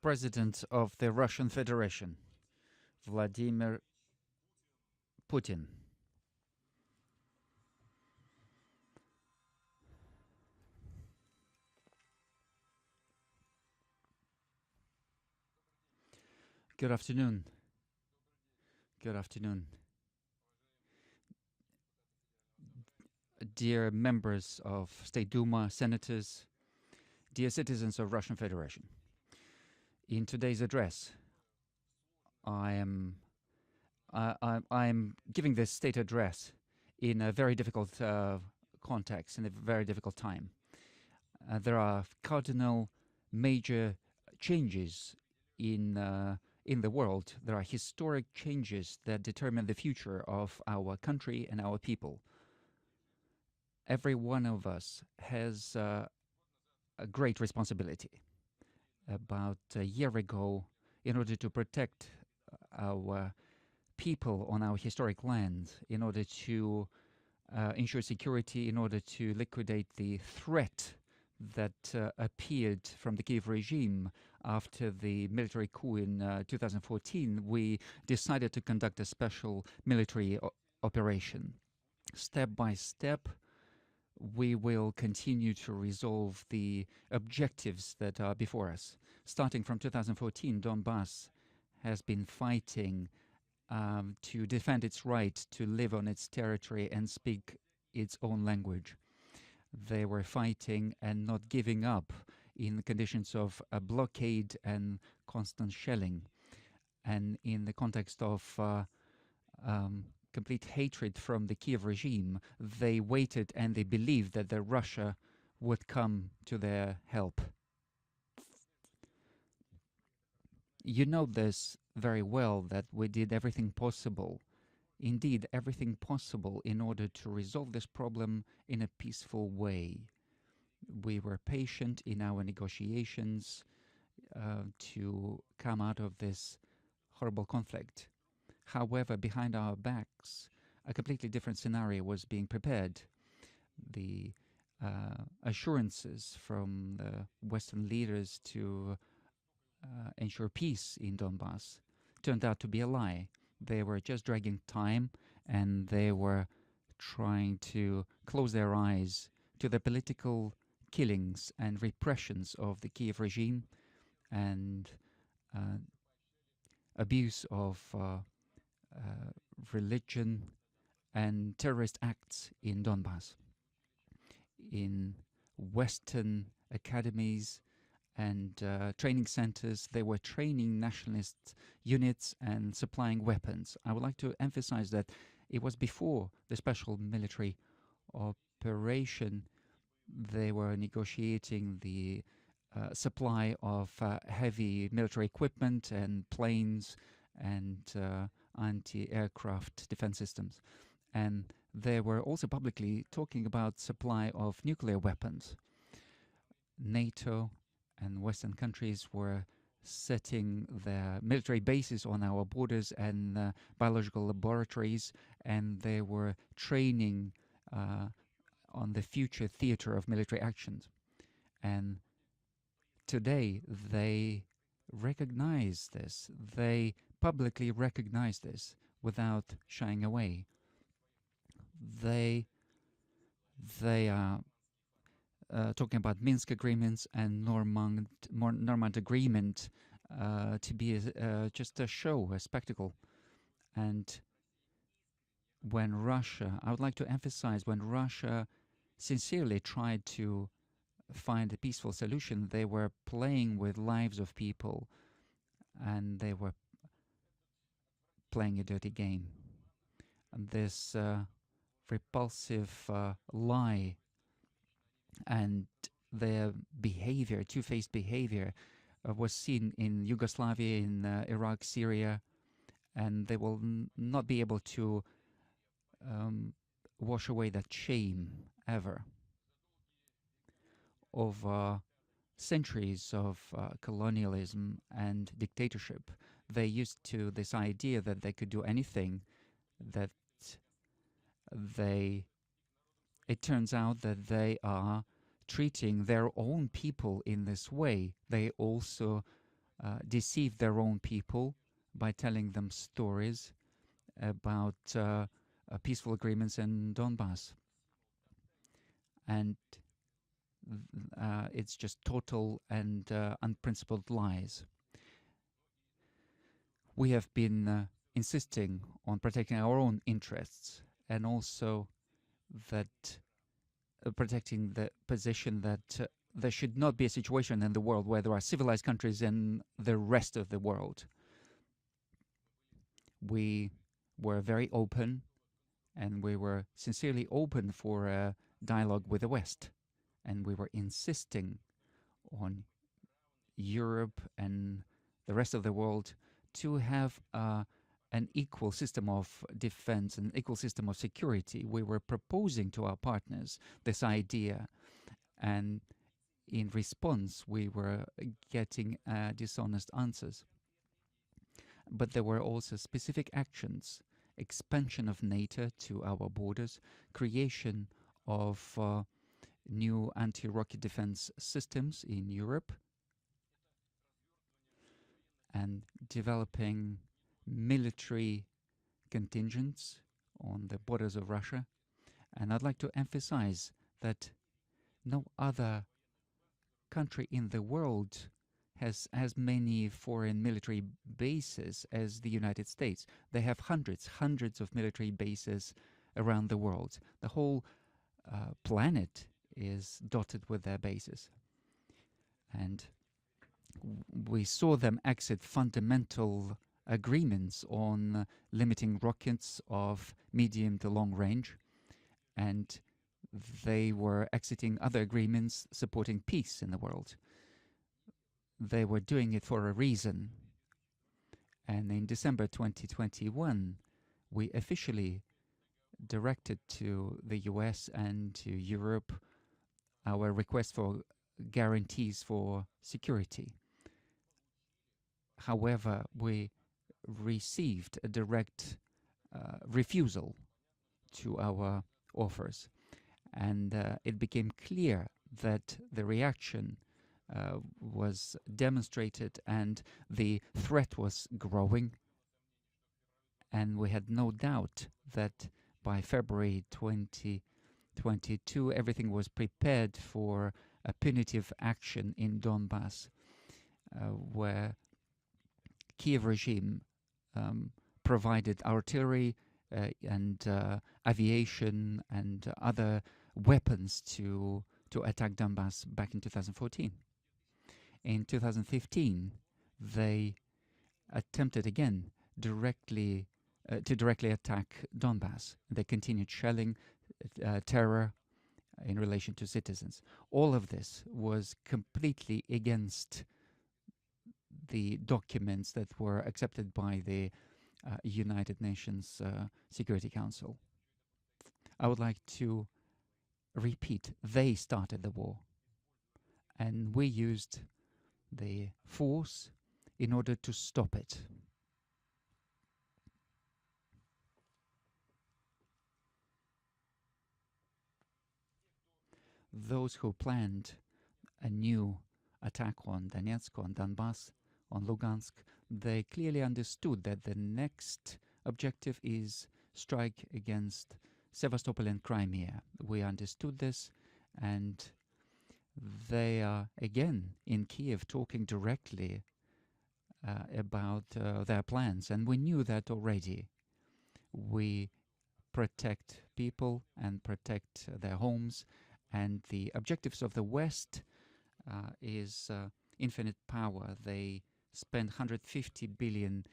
President of the Russian Federation, Vladimir Putin. Good afternoon. Good afternoon. Dear members of State Duma, senators, dear citizens of Russian Federation. In today's address, I am giving this state address in a very difficult context, in a very difficult time. There are cardinal major changes in the world. There are historic changes that determine the future of our country and our people. Every one of us has a great responsibility. About a year ago, in order to protect our people on our historic land, in order to ensure security, in order to liquidate the threat that appeared from the Kiev regime after the military coup in 2014, we decided to conduct a special military operation. Step by step, we will continue to resolve the objectives that are before us. Starting from 2014, Donbass has been fighting to defend its right to live on its territory and speak its own language. They were fighting and not giving up in the conditions of a blockade and constant shelling. And in the context of complete hatred from the Kiev regime, they waited and they believed that the Russia would come to their help. You know this very well, that we did everything possible, indeed everything possible, in order to resolve this problem in a peaceful way. We were patient in our negotiations to come out of this horrible conflict. However, behind our backs, a completely different scenario was being prepared. The assurances from the Western leaders to ensure peace in Donbass turned out to be a lie. They were just dragging time, and they were trying to close their eyes to the political killings and repressions of the Kiev regime and abuse of religion and terrorist acts in Donbass. In Western academies and training centers, they were training nationalist units and supplying weapons. I would like to emphasize that it was before the special military operation. They were negotiating the supply of heavy military equipment and planes and anti-aircraft defense systems. And they were also publicly talking about supply of nuclear weapons. NATO and Western countries were setting their military bases on our borders and biological laboratories, and they were training on the future theater of military actions. And today they recognize this. They publicly recognize this without shying away. They are talking about Minsk agreements and Normand agreement to be just a show, a spectacle. And when Russia, I would like to emphasize, when Russia sincerely tried to find a peaceful solution, they were playing with lives of people, and they were playing a dirty game. And this repulsive lie and their behavior, two-faced behavior, was seen in Yugoslavia, in Iraq, Syria, and they will not be able to wash away that shame ever. Over centuries of colonialism and dictatorship, they used to this idea that they could do anything, that it turns out that they are treating their own people in this way. They also deceive their own people by telling them stories about peaceful agreements in Donbass. And it's just total and unprincipled lies. We have been insisting on protecting our own interests and also that protecting the position that there should not be a situation in the world where there are civilized countries and the rest of the world. We were very open and we were sincerely open for a dialogue with the West. And we were insisting on Europe and the rest of the world to have an equal system of defense, an equal system of security. We were proposing to our partners this idea, and in response, we were getting dishonest answers. But there were also specific actions: expansion of NATO to our borders, creation of new anti-rocket defense systems in Europe, and developing military contingents on the borders of Russia. And I'd like to emphasize that no other country in the world has as many foreign military bases as the United States. They have hundreds of military bases around the world. The whole planet is dotted with their bases. And we saw them exit fundamental agreements on limiting rockets of medium to long range, and they were exiting other agreements supporting peace in the world. They were doing it for a reason. And in December 2021, we officially directed to the US and to Europe our request for guarantees for security. However, we received a direct refusal to our offers. And it became clear that the reaction was demonstrated and the threat was growing. And we had no doubt that by February 2022, everything was prepared for a punitive action in Donbass, where Kiev regime provided artillery and aviation and other weapons to attack Donbass back in 2014. In 2015, they attempted again to directly attack Donbass. They continued shelling, terror in relation to citizens. All of this was completely against the documents that were accepted by the United Nations Security Council. I would like to repeat, they started the war, and we used the force in order to stop it. Those who planned a new attack on Donetsk, on Donbass, on Lugansk, they clearly understood that the next objective is strike against Sevastopol and Crimea. We understood this, and they are again in Kiev talking directly about their plans, and we knew that already. We protect people and protect their homes, and the objectives of the West is infinite power. They spend $150 billion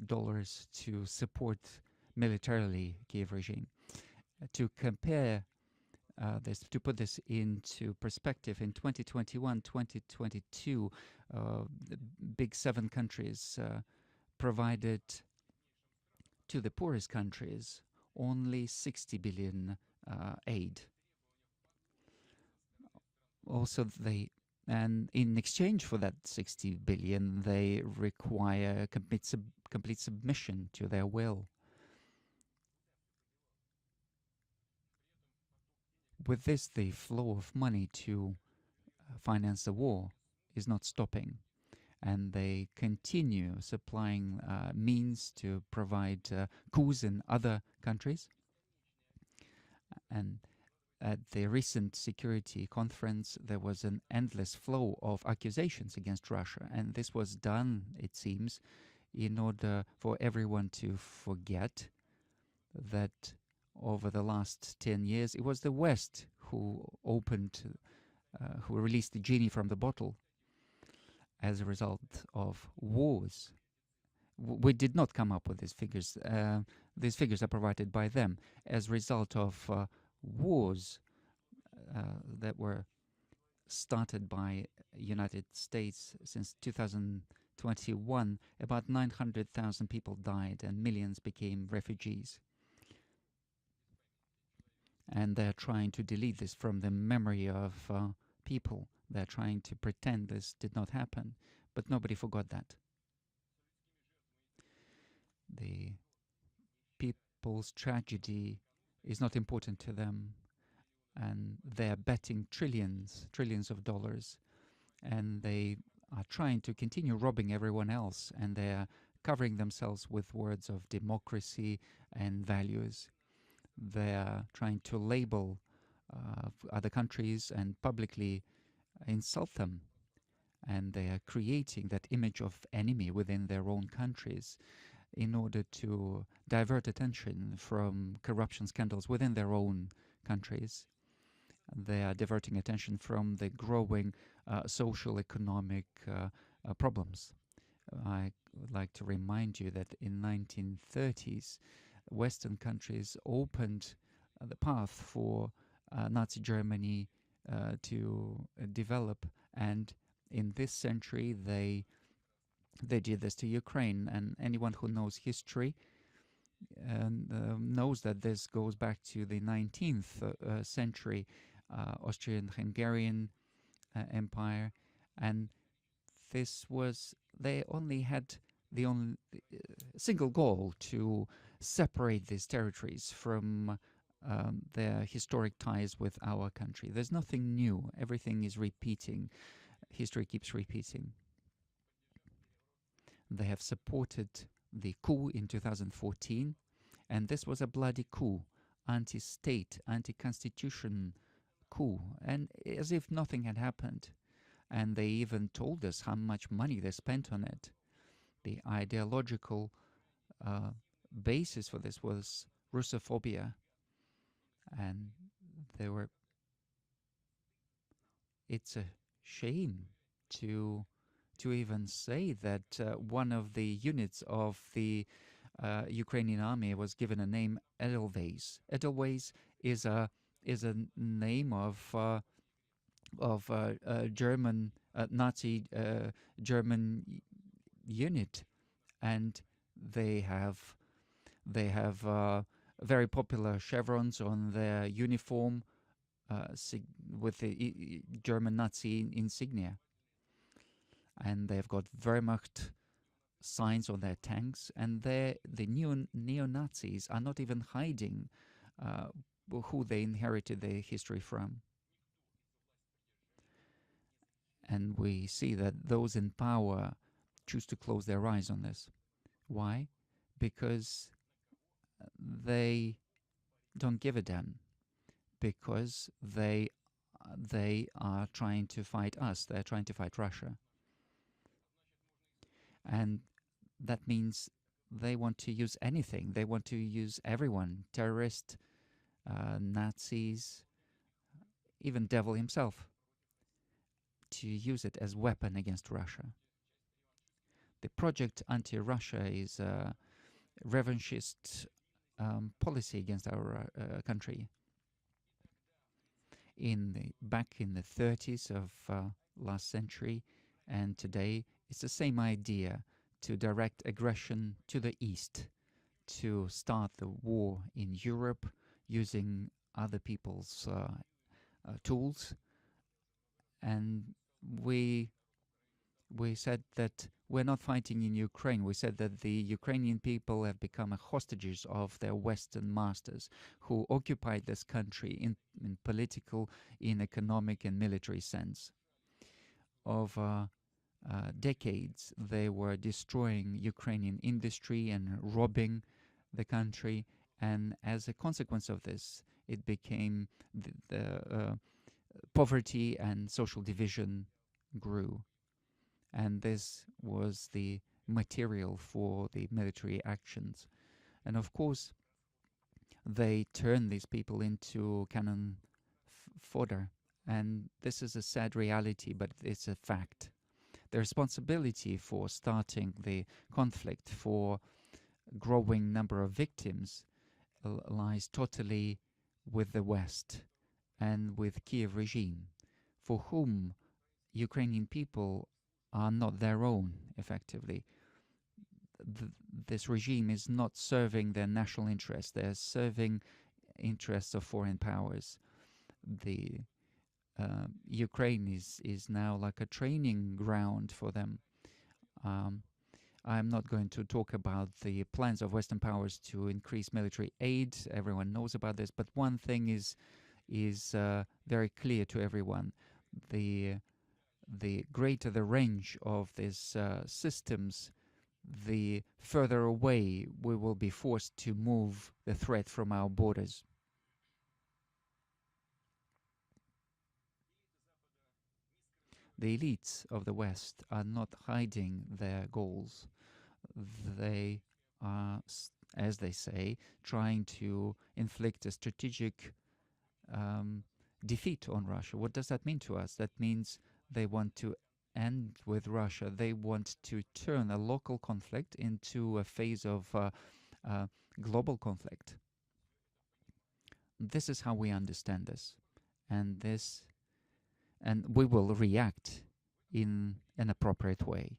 to support militarily Kiev regime. To compare this, to put this into perspective, in 2021, 2022, the big 7 countries provided to the poorest countries only 60 billion aid. Also, and in exchange for that 60 billion, they require complete submission to their will. With this, the flow of money to finance the war is not stopping. and they continue supplying means to provide coups in other countries. And at the recent security conference, there was an endless flow of accusations against Russia, and this was done, it seems, in order for everyone to forget that over the last 10 years, it was the West who who released the genie from the bottle as a result of wars. We did not come up with these figures. These figures are provided by them as a result of wars that were started by United States since 2021. About 900,000 people died and millions became refugees. And they're trying to delete this from the memory of people. They're trying to pretend this did not happen, but nobody forgot that. The people's tragedy is not important to them, and they're betting trillions of dollars, and they are trying to continue robbing everyone else, and they're covering themselves with words of democracy and values. They're trying to label other countries and publicly insult them, and they are creating that image of enemy within their own countries in order to divert attention from corruption scandals within their own countries. They are diverting attention from the growing social economic problems. I would like to remind you that in 1930s, Western countries opened the path for Nazi Germany to develop, and in this century they did this to Ukraine. And anyone who knows history knows that this goes back to the 19th century, Austrian-Hungarian Empire, and this was, they only had the only single goal to separate these territories from their historic ties with our country. There's nothing new. Everything is repeating. History keeps repeating. They have supported the coup in 2014, and this was a bloody coup, anti-state, anti-constitution coup, and as if nothing had happened. And they even told us how much money they spent on it. The ideological basis for this was Russophobia, and it's a shame to even say that one of the units of the Ukrainian army was given a name, Edelweiss. Edelweiss is a name of German Nazi German unit, and they have very popular chevrons on their uniform with the German Nazi insignia, and they've got Wehrmacht signs on their tanks, and the neo-Nazis are not even hiding who they inherited their history from. And we see that those in power choose to close their eyes on this. Why? Because they don't give a damn. Because they are trying to fight us. They're trying to fight Russia. And that means they want to use anything. They want to use everyone. Terrorists, Nazis, even devil himself, to use it as weapon against Russia. The project anti-Russia is a revanchist policy against our country. Back in the 30s of last century and today, it's the same idea, to direct aggression to the east, to start the war in Europe using other people's tools. And we said that we're not fighting in Ukraine. We said that the Ukrainian people have become hostages of their Western masters who occupied this country in political, in economic and military sense. Over decades, they were destroying Ukrainian industry and robbing the country. And as a consequence of this, it became the poverty and social division grew. And this was the material for the military actions. And of course, they turn these people into cannon fodder. And this is a sad reality, but it's a fact. The responsibility for starting the conflict, for growing number of victims, lies totally with the West and with Kiev regime, for whom Ukrainian people are not their own, effectively. This regime is not serving their national interests. They're serving interests of foreign powers. The Ukraine is now like a training ground for them. Um, I'm not going to talk about the plans of Western powers to increase military aid. Everyone knows about this, but one thing is very clear to everyone: the greater the range of these systems, the further away we will be forced to move the threat from our borders. The elites of the West are not hiding their goals. They are, as they say, trying to inflict a strategic um, defeat on Russia. What does that mean to us? That means they want to end with Russia. They want to turn a local conflict into a phase of uh, global conflict. This is how we understand this, and we will react in an appropriate way,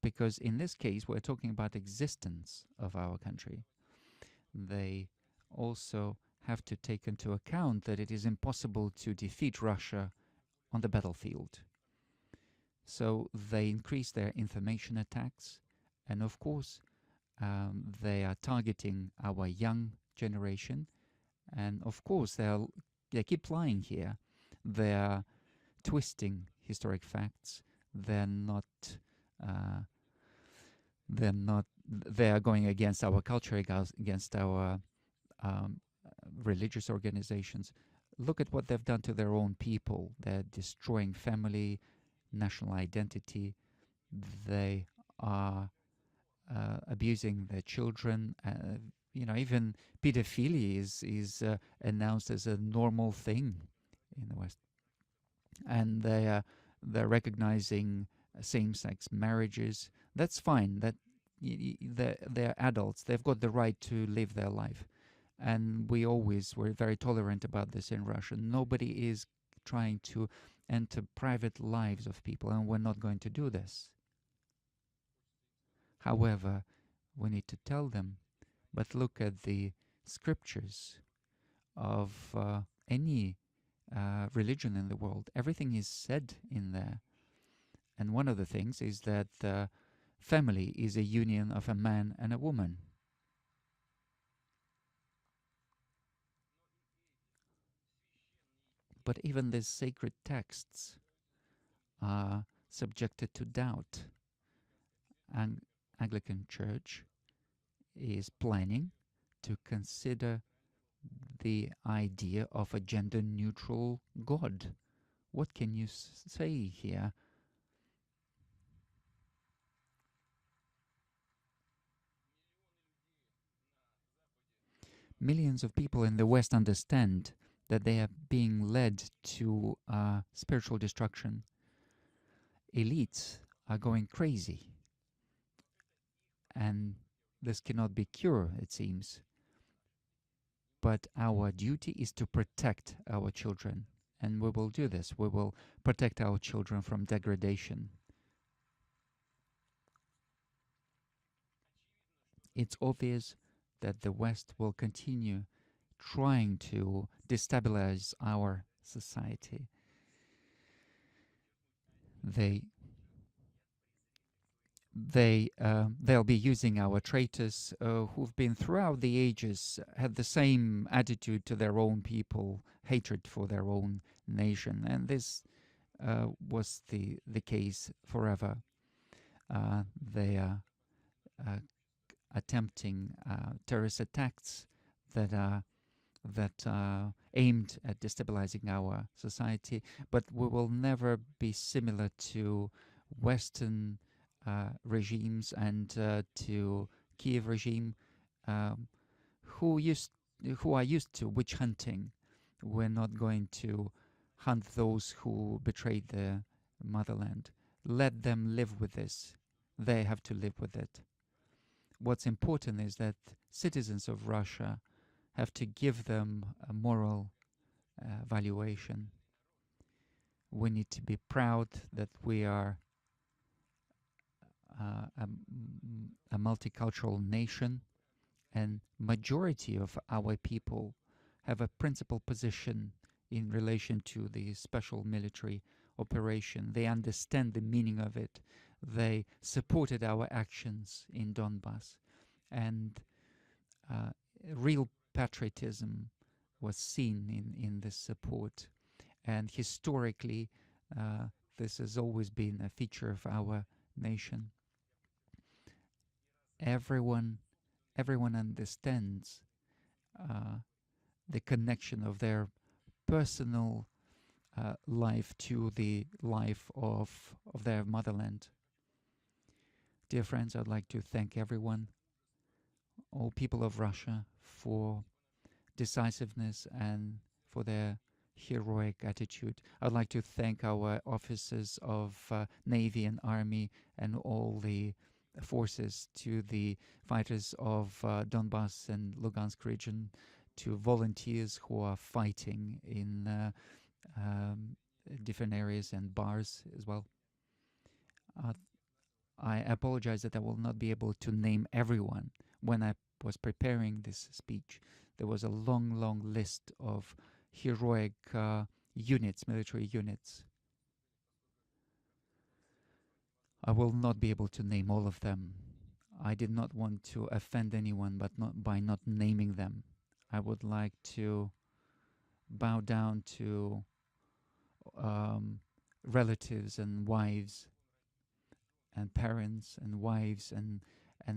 because in this case we're talking about existence of our country. They also have to take into account that it is impossible to defeat Russia on the battlefield. So they increase their information attacks, and of course, they are targeting our young generation. And of course, they keep lying here. They are twisting historic facts. They're not. Uh, they're not. They are going against our culture, against our um, religious organizations. Look at what they've done to their own people. They're destroying family, national identity. They are abusing their children. Even pedophilia is announced as a normal thing in the West, and they're recognizing same-sex marriages. That's fine. They're adults. They've got the right to live their life, and we always were very tolerant about this in Russia. Nobody is trying to enter private lives of people, and we're not going to do this. However, we need to tell them, but look at the scriptures of any religion in the world. Everything is said in there. And one of the things is that family is a union of a man and a woman. But even these sacred texts are subjected to doubt. And Anglican Church is planning to consider the idea of a gender-neutral God. What can you say here? Millions of people in the West understand that they are being led to spiritual destruction. Elites are going crazy, and this cannot be cured, it seems. But our duty is to protect our children, and we will do this. We will protect our children from degradation. It's obvious that the West will continue trying to destabilize our society. They'll be using our traitors who've been throughout the ages had the same attitude to their own people, hatred for their own nation, and this was the case forever. They are uh, attempting terrorist attacks that are aimed at destabilizing our society, but we will never be similar to Western regimes and to Kiev regime, um, who used who are used to witch hunting. We're not going to hunt those who betrayed their motherland. Let them live with this. They have to live with it. What's important is that citizens of Russia have to give them a moral valuation. We need to be proud that we are a multicultural nation, and majority of our people have a principal position in relation to the special military operation. They understand the meaning of it. They supported our actions in Donbass, and uh, real patriotism was seen in this support. And historically, this has always been a feature of our nation. Everyone, everyone understands uh, the connection of their personal life to the life of their motherland. Dear friends, I'd like to thank everyone, all people of Russia, for decisiveness and for their heroic attitude. I'd like to thank our officers of Navy and Army and all the forces, to the fighters of Donbass and Lugansk region, to volunteers who are fighting in um, different areas and bars as well. Uh, I apologize that I will not be able to name everyone. When I was preparing this speech, there was a long, long list of heroic units, military units. I will not be able to name all of them. I did not want to offend anyone, but not by not naming them. I would like to bow down to um, relatives and wives and parents and wives and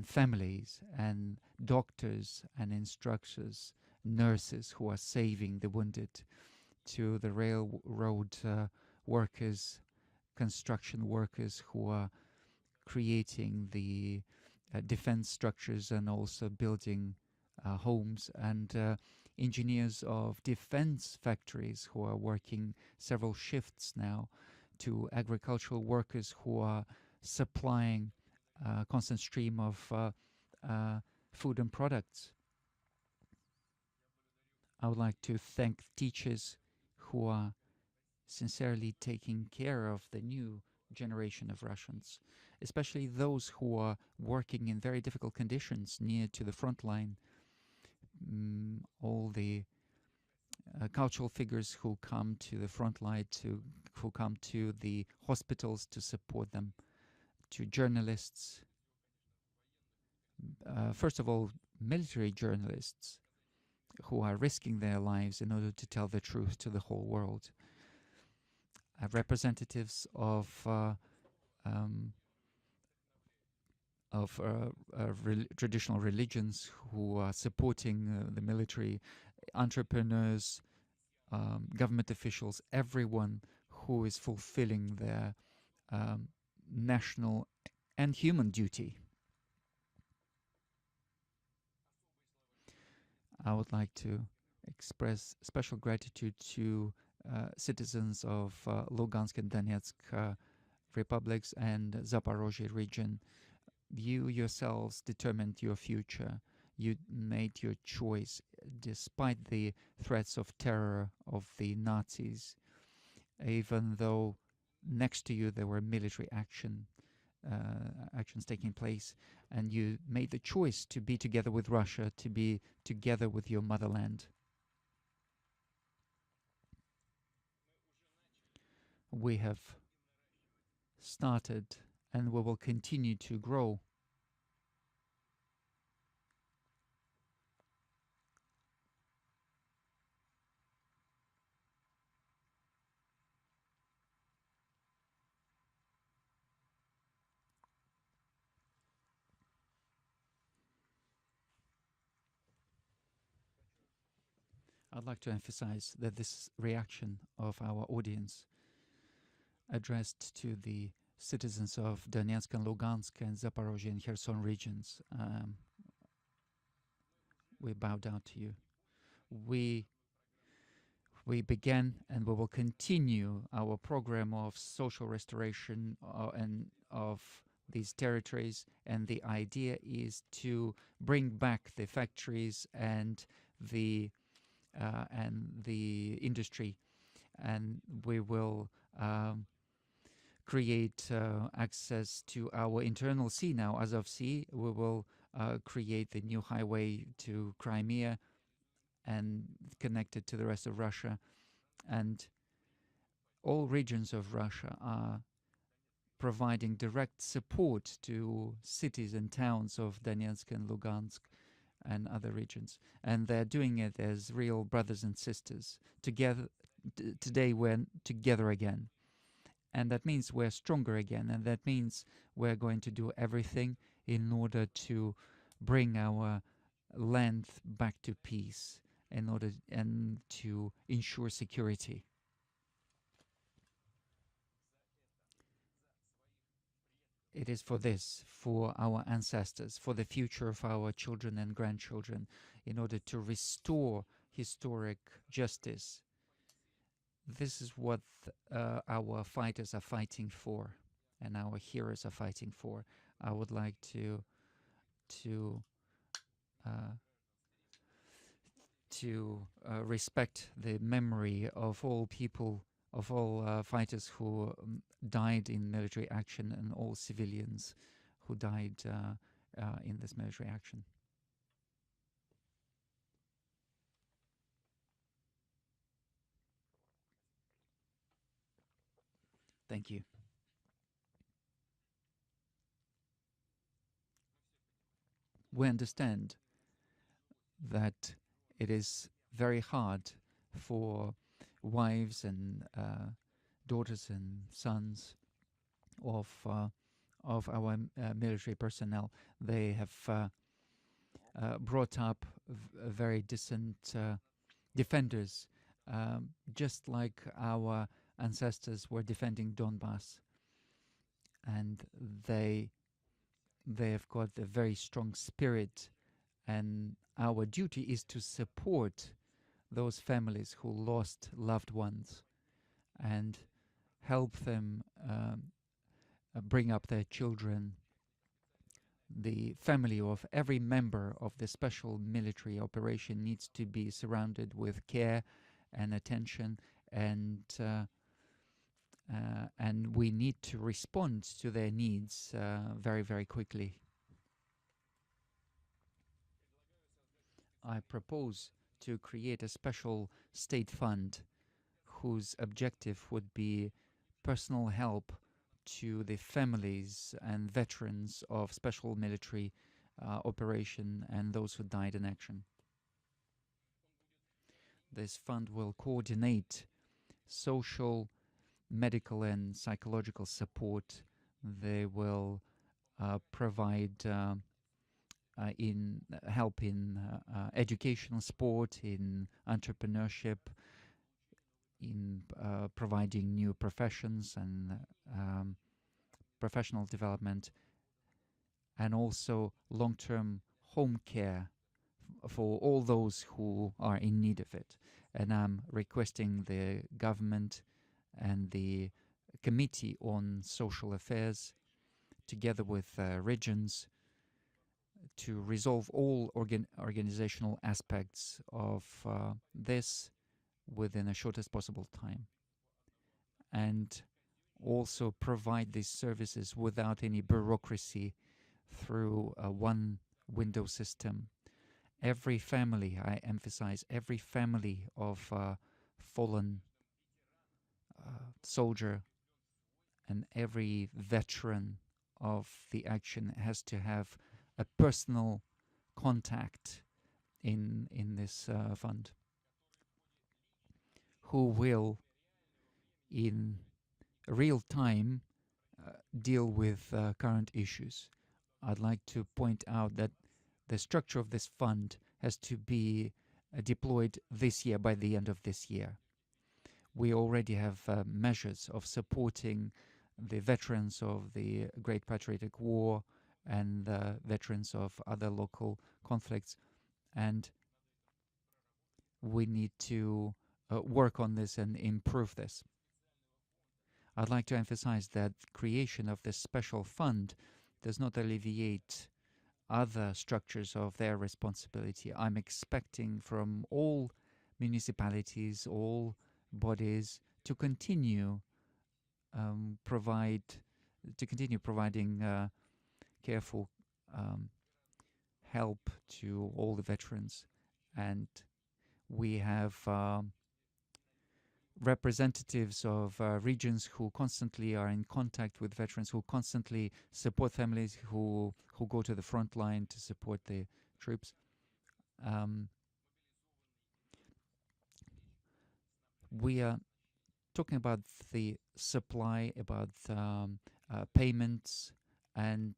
families and doctors and instructors, nurses who are saving the wounded, to the railroad workers, construction workers who are creating the defense structures and also building homes, and engineers of defense factories who are working several shifts now, to agricultural workers who are supplying a constant stream of food and products. I would like to thank teachers who are sincerely taking care of the new generation of Russians, especially those who are working in very difficult conditions near to the front line. All the cultural figures who come to the front line, who come to the hospitals to support them, to journalists. First of all, military journalists who are risking their lives in order to tell the truth to the whole world. Representatives of um, traditional religions who are supporting the military, entrepreneurs, government officials, everyone who is fulfilling their national and human duty. I would like to express special gratitude to citizens of Lugansk and Donetsk republics and Zaporozhye region. You yourselves determined your future. You made your choice despite the threats of terror of the Nazis, even though next to you there were military actions taking place, and you made the choice to be together with Russia, to be together with your motherland. We have started and we will continue to grow. I'd like to emphasize that this reaction of our audience addressed to the citizens of Donetsk and Lugansk and Zaporozhye and Kherson regions. We bow down to you. We we began and we will continue our program of social restoration and of these territories. And the idea is to bring back the factories and the industry, and we will create access to our internal sea now, Azov Sea. We will create the new highway to Crimea and connect it to the rest of Russia. And all regions of Russia are providing direct support to cities and towns of Donetsk and Lugansk and other regions. And they're doing it as real brothers and sisters. Together, today we're together again. And that means we're stronger again. And that means we're going to do everything in order to bring our land back to peace, in order and to ensure security. It is for this, for our ancestors, for the future of our children and grandchildren, in order to restore historic justice. This is what our fighters are fighting for, and our heroes are fighting for. I would like to uh, respect the memory of all people, of all fighters who died in military action, and all civilians who died in this military action. Thank you. We understand that it is very hard for wives and daughters and sons of our military personnel. They have brought up very decent defenders, just like our ancestors were defending Donbass, and they have got a very strong spirit. And our duty is to support those families who lost loved ones and help them bring up their children. The family of every member of the special military operation needs to be surrounded with care and attention, and we need to respond to their needs very, very quickly. I propose to create a special state fund whose objective would be personal help to the families and veterans of special military operation and those who died in action. This fund will coordinate social, medical, and psychological support. They will provide in help in educational sport, in entrepreneurship, in providing new professions and professional development, and also long-term home care for all those who are in need of it. And I'm requesting the government and the Committee on Social Affairs, together with regions, to resolve all organizational aspects of this within the shortest possible time, and also provide these services without any bureaucracy through a one window system. Every family, I emphasize, every family of fallen soldier and every veteran of the action has to have a personal contact in this fund, who will in real time deal with current issues. I'd like to point out that the structure of this fund has to be deployed this year, by the end of this year. We already have measures of supporting the veterans of the Great Patriotic War and the veterans of other local conflicts, and we need to work on this and improve this. I'd like to emphasize that creation of this special fund does not alleviate other structures of their responsibility. I'm expecting from all municipalities, all bodies, to continue provide to continue providing careful help to all the veterans, and we have representatives of regions who constantly are in contact with veterans, who constantly support families who go to the front line to support the troops. We are talking about the supply, about payments and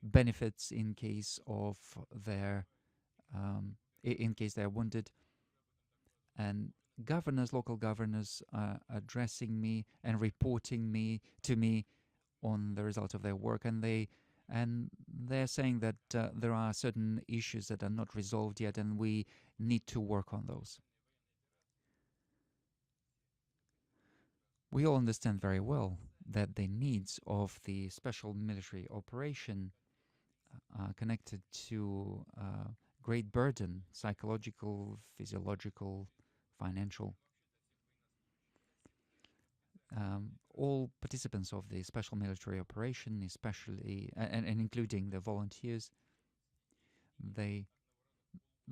benefits in case of their in case they're wounded, and governors, local governors, are addressing me and reporting me to me on the result of their work, and they're saying that there are certain issues that are not resolved yet, and we need to work on those. We all understand very well that the needs of the special military operation are connected to great burden, psychological, physiological, financial. All participants of the special military operation, especially and including the volunteers, they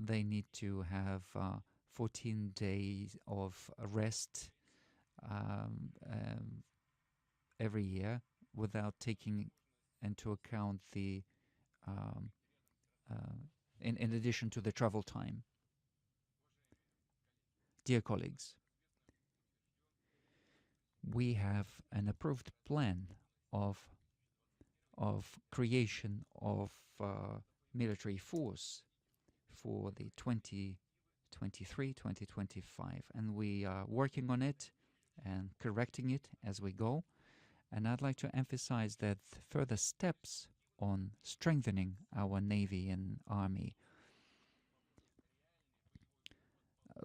need to have 14 days of rest every year, without taking into account the in addition to the travel time. Dear colleagues, we have an approved plan of creation of military force for the 2023-2025, and we are working on it and correcting it as we go. And I'd like to emphasize that further steps on strengthening our Navy and Army,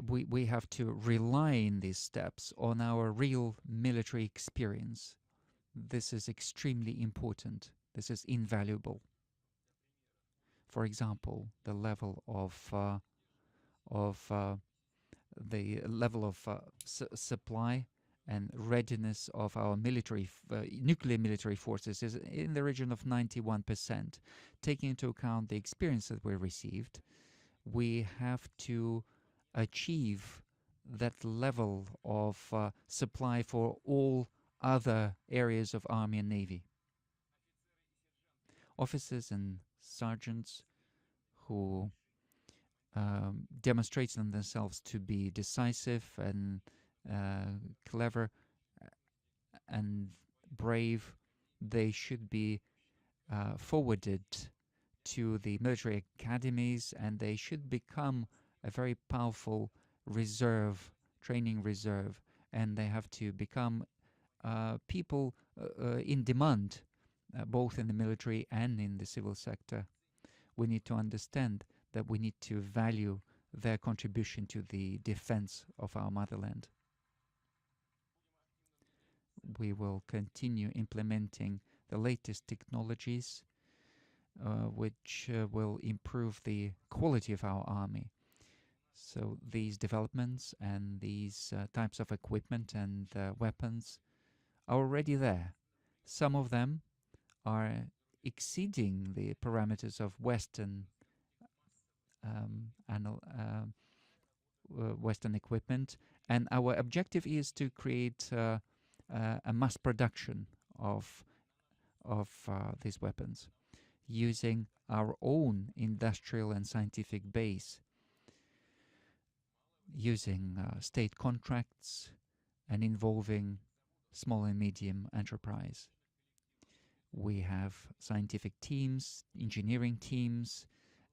we have to rely in these steps on our real military experience. This is extremely important. This is invaluable. For example, the level of supply and readiness of our nuclear military forces is in the region of 91%. Taking into account the experience that we received, we have to achieve that level of supply for all other areas of Army and Navy. Officers and sergeants who demonstrate themselves to be decisive and clever and brave, they should be forwarded to the military academies, and they should become a very powerful training reserve, and they have to become people in demand, both in the military and in the civil sector. We need to understand that we need to value their contribution to the defense of our motherland. We will continue implementing the latest technologies which will improve the quality of our army. So these developments and these types of equipment and weapons are already there. Some of them are exceeding the parameters of Western Western equipment, and our objective is to create a mass production of these weapons using our own industrial and scientific base, using state contracts and involving small and medium enterprise. We have scientific teams, engineering teams,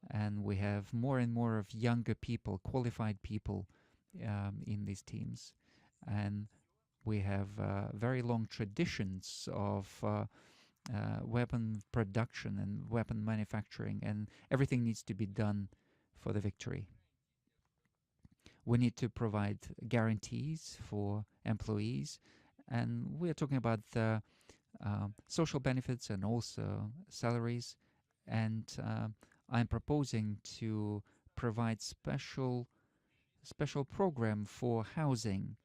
and we have more and more of younger people, qualified people in these teams. And we have very long traditions of weapon production and weapon manufacturing, and everything needs to be done for the victory. We need to provide guarantees for employees, and we're talking about the social benefits and also salaries. And I'm proposing to provide special program for housing,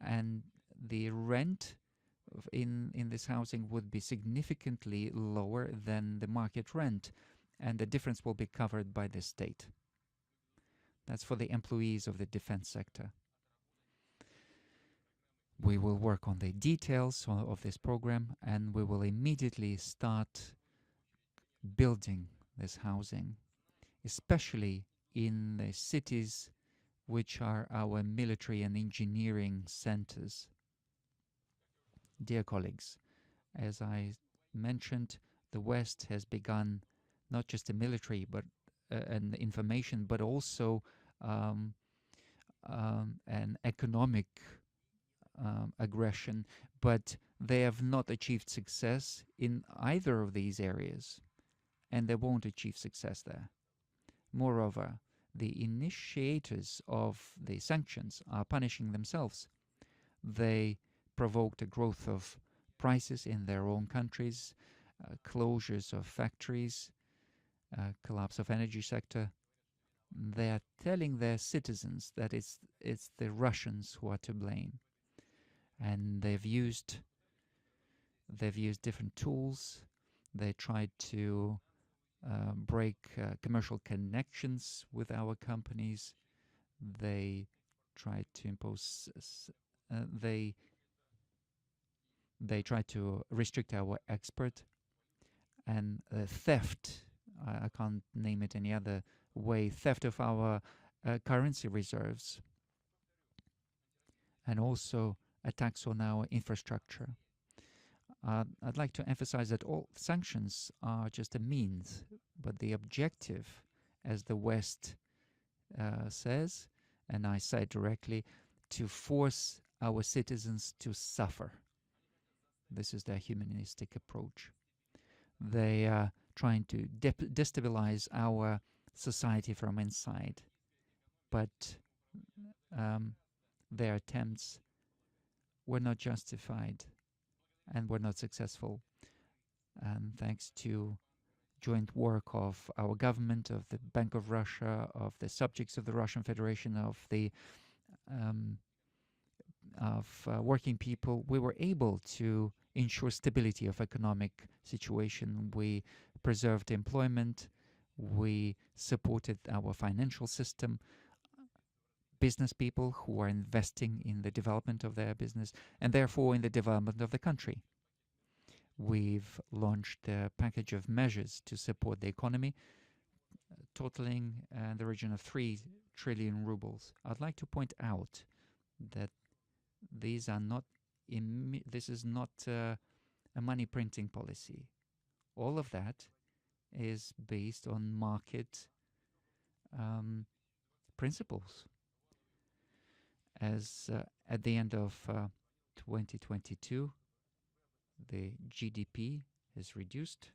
and the rent in this housing would be significantly lower than the market rent, and the difference will be covered by the state. That's for the employees of the defense sector. We will work on the details of this program, and we will immediately start building this housing, especially in the cities which are our military and engineering centers. Dear colleagues, as I mentioned, the West has begun not just a military but an information, but also um, an economic aggression. But they have not achieved success in either of these areas, and they won't achieve success there. Moreover, the initiators of the sanctions are punishing themselves. They provoked a growth of prices in their own countries, closures of factories, collapse of energy sector. They are telling their citizens that it's the Russians who are to blame, and they've used different tools. They tried to break commercial connections with our companies. They tried to impose. They tried to restrict our export, and theft. I can't name it any other way. Theft of our currency reserves, and also attacks on our infrastructure. I'd like to emphasize that all sanctions are just a means, but the objective, as the West says, and I say directly, to force our citizens to suffer. This is their humanistic approach. They are trying to destabilize our society from inside, but their attempts were not justified and were not successful. And thanks to joint work of our government, of the Bank of Russia, of the subjects of the Russian Federation, um, of working people, we were able to ensure stability of economic situation. We preserved employment. We supported our financial system, business people who are investing in the development of their business, and therefore in the development of the country. We've launched a package of measures to support the economy, totaling in the region of 3 trillion rubles. I'd like to point out that these are not this is not a money printing policy. All of that is based on market principles. As at the end of 2022, the GDP is reduced.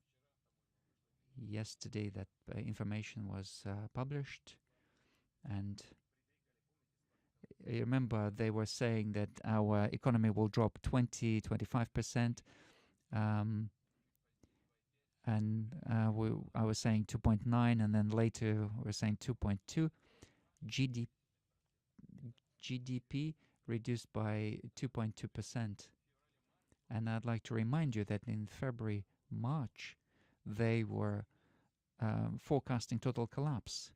Yesterday, that information was published, and remember, they were saying that our economy will drop 20-25%, and I was saying 2.9, and then later we were saying 2.2. GDP reduced by 2.2%. And I'd like to remind you that in February, March, they were forecasting total collapse.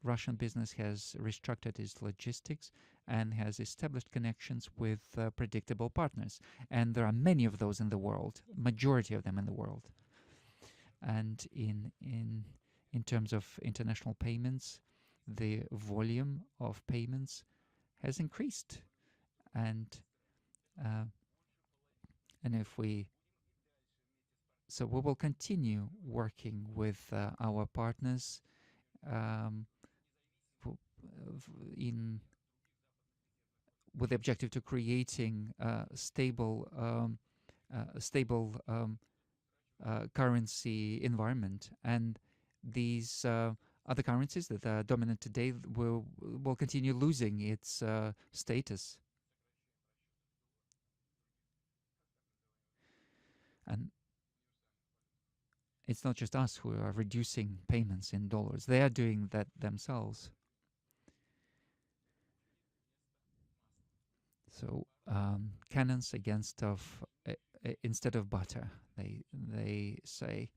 Russian business has restructured its logistics and has established connections with predictable partners. And there are many of those in the world, majority of them in the world. And in terms of international payments, the volume of payments has increased. And if we will continue working with our partners um, in with the objective to creating a stable currency environment, and these other currencies that are dominant today will continue losing its status. And it's not just us who are reducing payments in dollars; they are doing that themselves. So cannons against of instead of butter. They say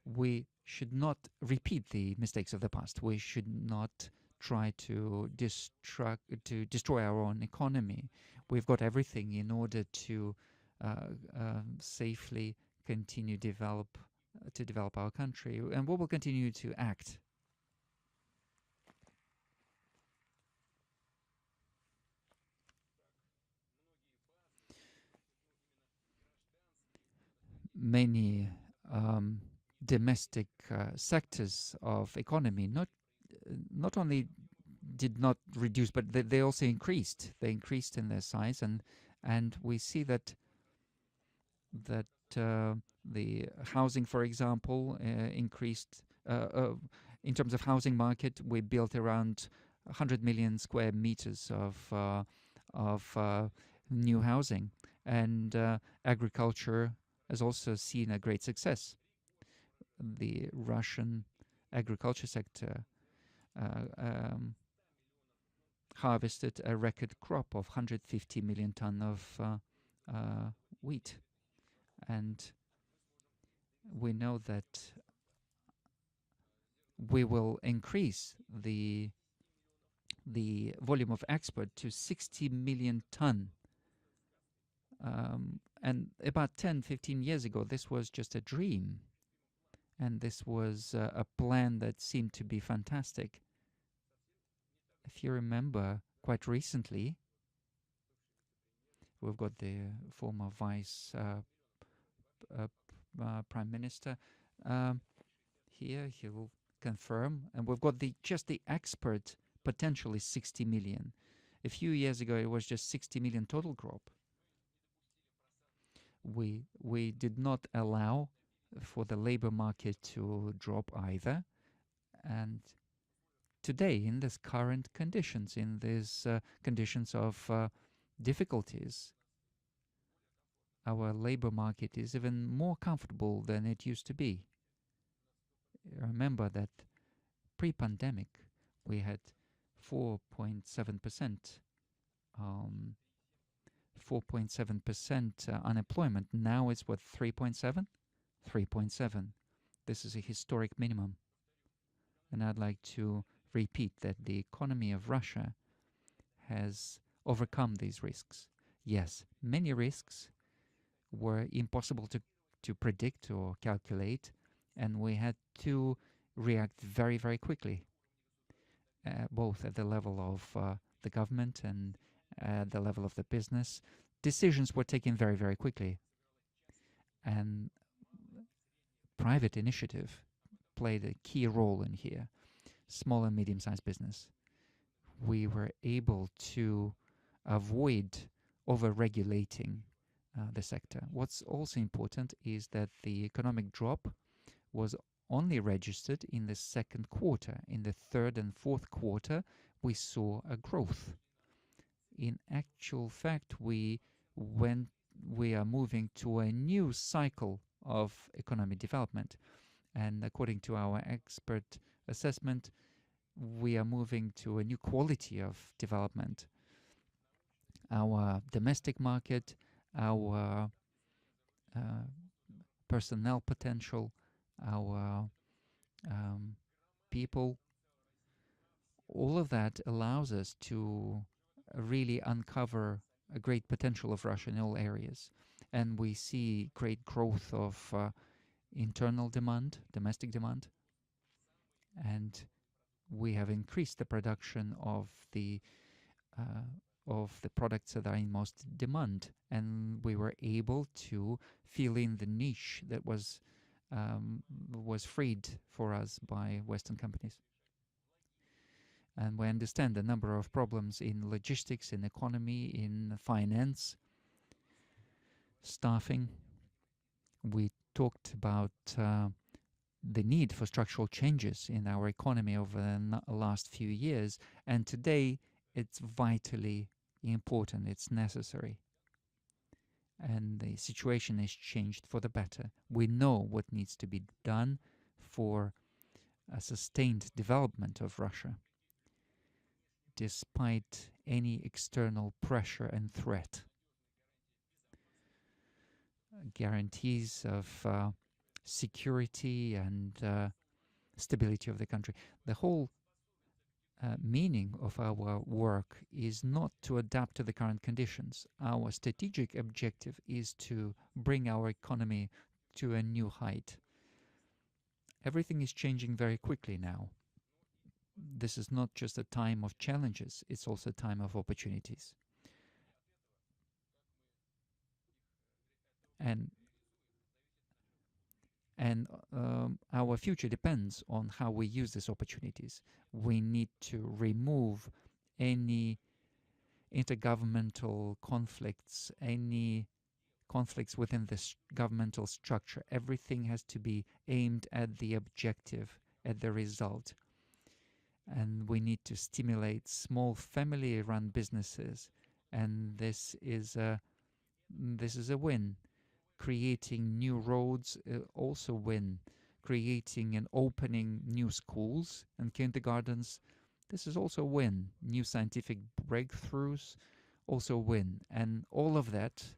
we should not repeat the mistakes of the past. We should not try to destroy our own economy. We've got everything in order to safely continue to develop our country, and we will continue to act. Many um, domestic sectors of economy not only did not reduce, but they also increased. They increased in their size, and we see that the housing, for example, increased. In terms of housing market, we built around 100 million square meters of new housing, and agriculture has also seen a great success. The Russian agriculture sector uh, um, harvested a record crop of 150 million ton of wheat, and we know that we will increase the volume of export to 60 million ton. And about 10, 15 years ago, this was just a dream. And this was a plan that seemed to be fantastic. If you remember, quite recently, we've got the former vice uh, prime minister here. He will confirm. And we've got just the export potential is 60 million. A few years ago, it was just 60 million total crop. We did not allow for the labor market to drop either. And today, in these current conditions, in these conditions of difficulties, our labor market is even more comfortable than it used to be. Remember that pre-pandemic, we had 4.7%, 4.7% unemployment. Now it's what, 3.7? 3.7. This is a historic minimum. And I'd like to repeat that the economy of Russia has overcome these risks. Yes, many risks were impossible to predict or calculate, and we had to react very, very quickly, both at the level of the government and at the level of the business. Decisions were taken very, very quickly, and private initiative played a key role in here. Small and medium-sized business. We were able to avoid over-regulating the sector. What's also important is that the economic drop was only registered in the second quarter. In the third and fourth quarter, we saw a growth. In actual fact, we are moving to a new cycle of economic development. And according to our expert assessment, we are moving to a new quality of development. Our domestic market, our personnel potential, our people, all of that allows us to really uncover a great potential of Russia in all areas. And we see great growth of internal demand, domestic demand, and we have increased the production of the products that are in most demand, and we were able to fill in the niche that was was freed for us by Western companies. And we understand the number of problems in logistics, in economy, in finance, staffing. We talked about the need for structural changes in our economy over the last few years, and today it's vitally important, it's necessary. And the situation is changed for the better. We know what needs to be done for a sustained development of Russia, despite any external pressure and threat. Guarantees of security and stability of the country. The whole meaning of our work is not to adapt to the current conditions. Our strategic objective is to bring our economy to a new height. Everything is changing very quickly now. This is not just a time of challenges, it's also a time of opportunities. And our future depends on how we use these opportunities. We need to remove any intergovernmental conflicts, any conflicts within the governmental structure. Everything has to be aimed at the objective, at the result. And we need to stimulate small family-run businesses. And this is a win. Creating new roads also win. Creating and opening new schools and kindergartens, this is also a win. New scientific breakthroughs, also a win. And all of that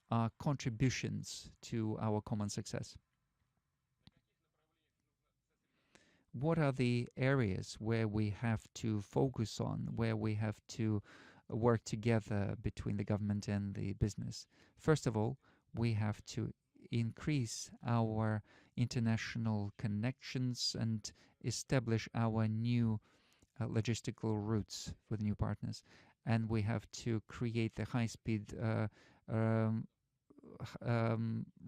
are contributions to our common success. What are the areas where we have to focus on, where we have to work together between the government and the business? First of all, we have to increase our international connections and establish our new logistical routes with new partners. And we have to create the high-speed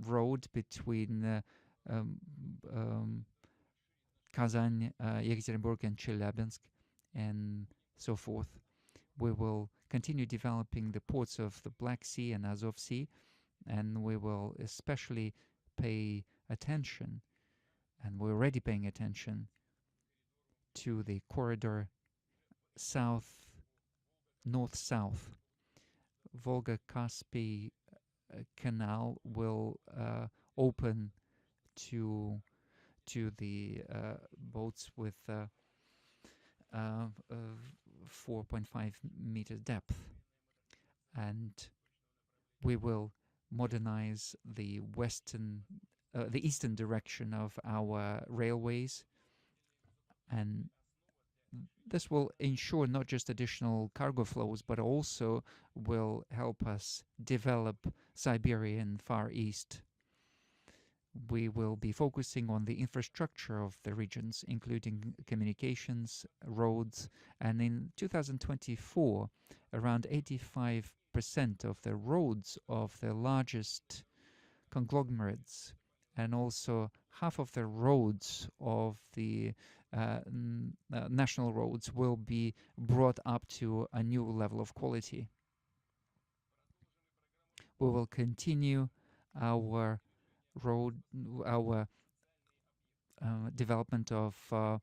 road between Kazan, Yekaterinburg, and Chelyabinsk, and so forth. We will continue developing the ports of the Black Sea and Azov Sea, and we will especially pay attention, and we're already paying attention, to the corridor north-south. Volga-Caspy Canal will open to the boats with 4.5 meters depth, and we will modernize the eastern direction of our railways, and this will ensure not just additional cargo flows, but also will help us develop Siberia and Far East. We will be focusing on the infrastructure of the regions, including communications, roads, and in 2024, around 85% of the roads of the largest conglomerates, and also half of the roads of the national roads, will be brought up to a new level of quality. We will continue our development of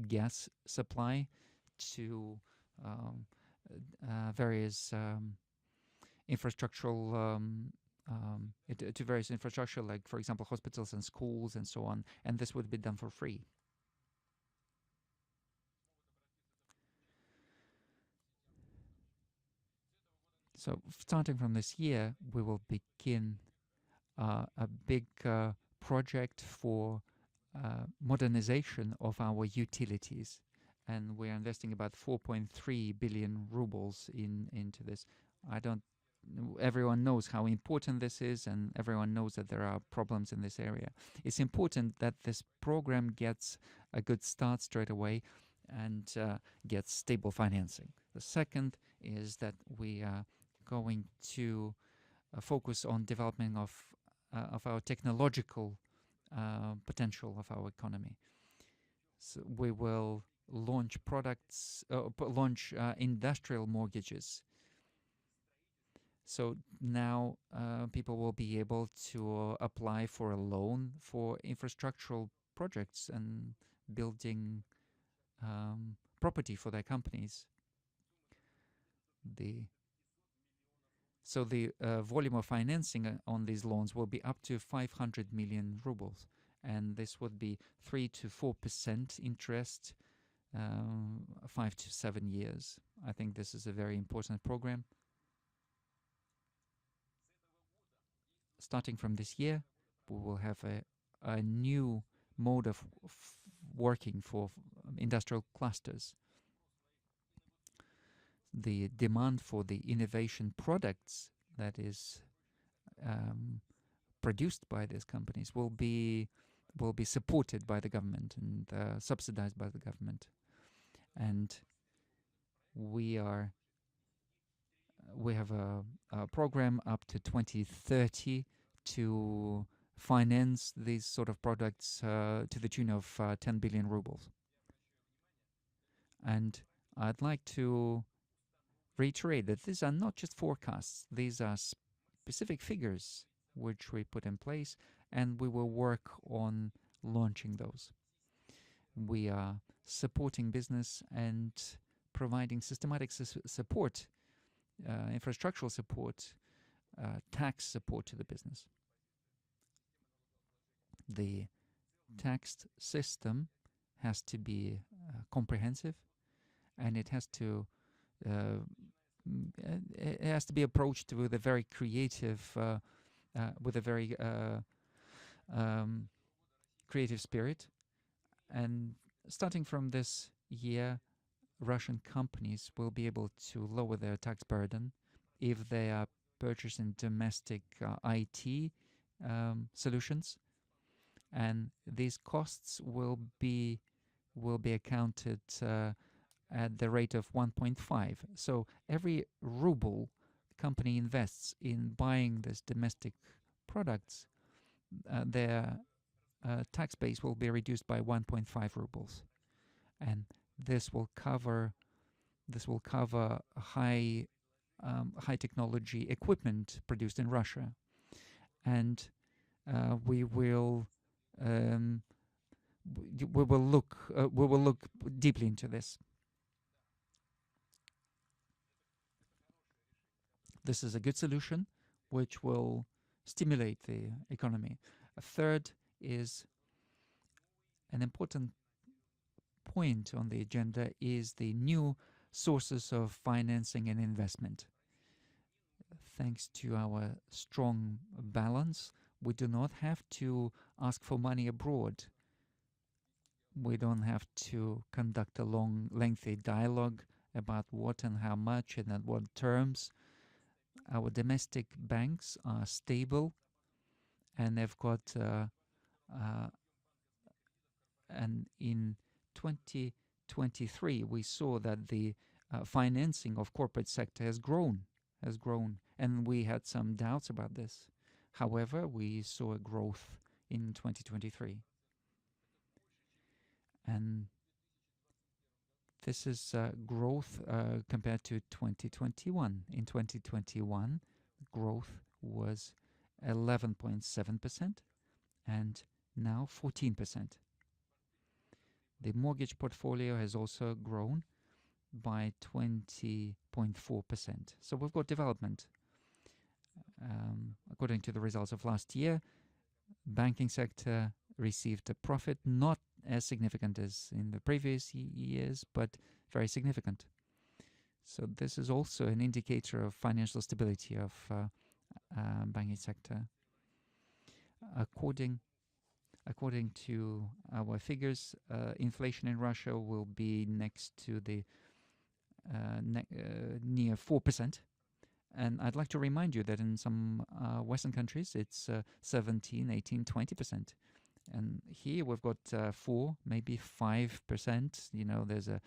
gas supply to various infrastructural to various infrastructure, like, for example, hospitals and schools and so on, and this would be done for free. So starting from this year, we will begin a big project for modernization of our utilities, and we're investing about 4.3 billion rubles into this. Everyone knows how important this is, and everyone knows that there are problems in this area. It's important that this program gets a good start straight away and gets stable financing. The second is that we are going to focus on development of of our technological potential of our economy. So we will launch launch industrial mortgages. So now people will be able to apply for a loan for infrastructural projects and building property for their companies. The So the volume of financing on these loans will be up to 500 million rubles, and this would be 3 to 4% interest, 5 to 7 years. I think this is a very important program. Starting from this year, we will have a new mode of working for industrial clusters. The demand for the innovation products that is produced by these companies will be supported by the government and subsidized by the government. And we have a program up to 2030 to finance these sort of products to the tune of 10 billion rubles. And I'd like to reiterate that these are not just forecasts, these are specific figures which we put in place, and we will work on launching those. We are supporting business and providing systematic support, infrastructural support, tax support to the business. The tax system has to be comprehensive, and it has to be approached with a very creative, with a very creative spirit. And starting from this year, Russian companies will be able to lower their tax burden if they are purchasing domestic IT solutions, and these costs will be accounted at the rate of 1.5. So every ruble the company invests in buying these domestic products, their tax base will be reduced by 1.5 rubles, and this will cover high technology equipment produced in Russia, and we will look deeply into this. This is a good solution which will stimulate the economy. A third is an important point on the agenda is the new sources of financing and investment. Thanks to our strong balance, we do not have to ask for money abroad. We don't have to conduct a long, lengthy dialogue about what and how much and at what terms. Our domestic banks are stable, and they've got and in 2023 we saw that the financing of corporate sector has grown, and we had some doubts about this. However, we saw a growth in 2023, and this is growth compared to 2021. In 2021, growth was 11.7%, and now 14%. The mortgage portfolio has also grown by 20.4%. So we've got development. According to the results of last year, banking sector received a profit not as significant as in the previous years, but very significant. So this is also an indicator of financial stability of banking sector. According to our figures, inflation in Russia will be next to the near 4%. And I'd like to remind you that in some Western countries, it's 17, 18, 20%. And here we've got 4, maybe 5%. You know, there's a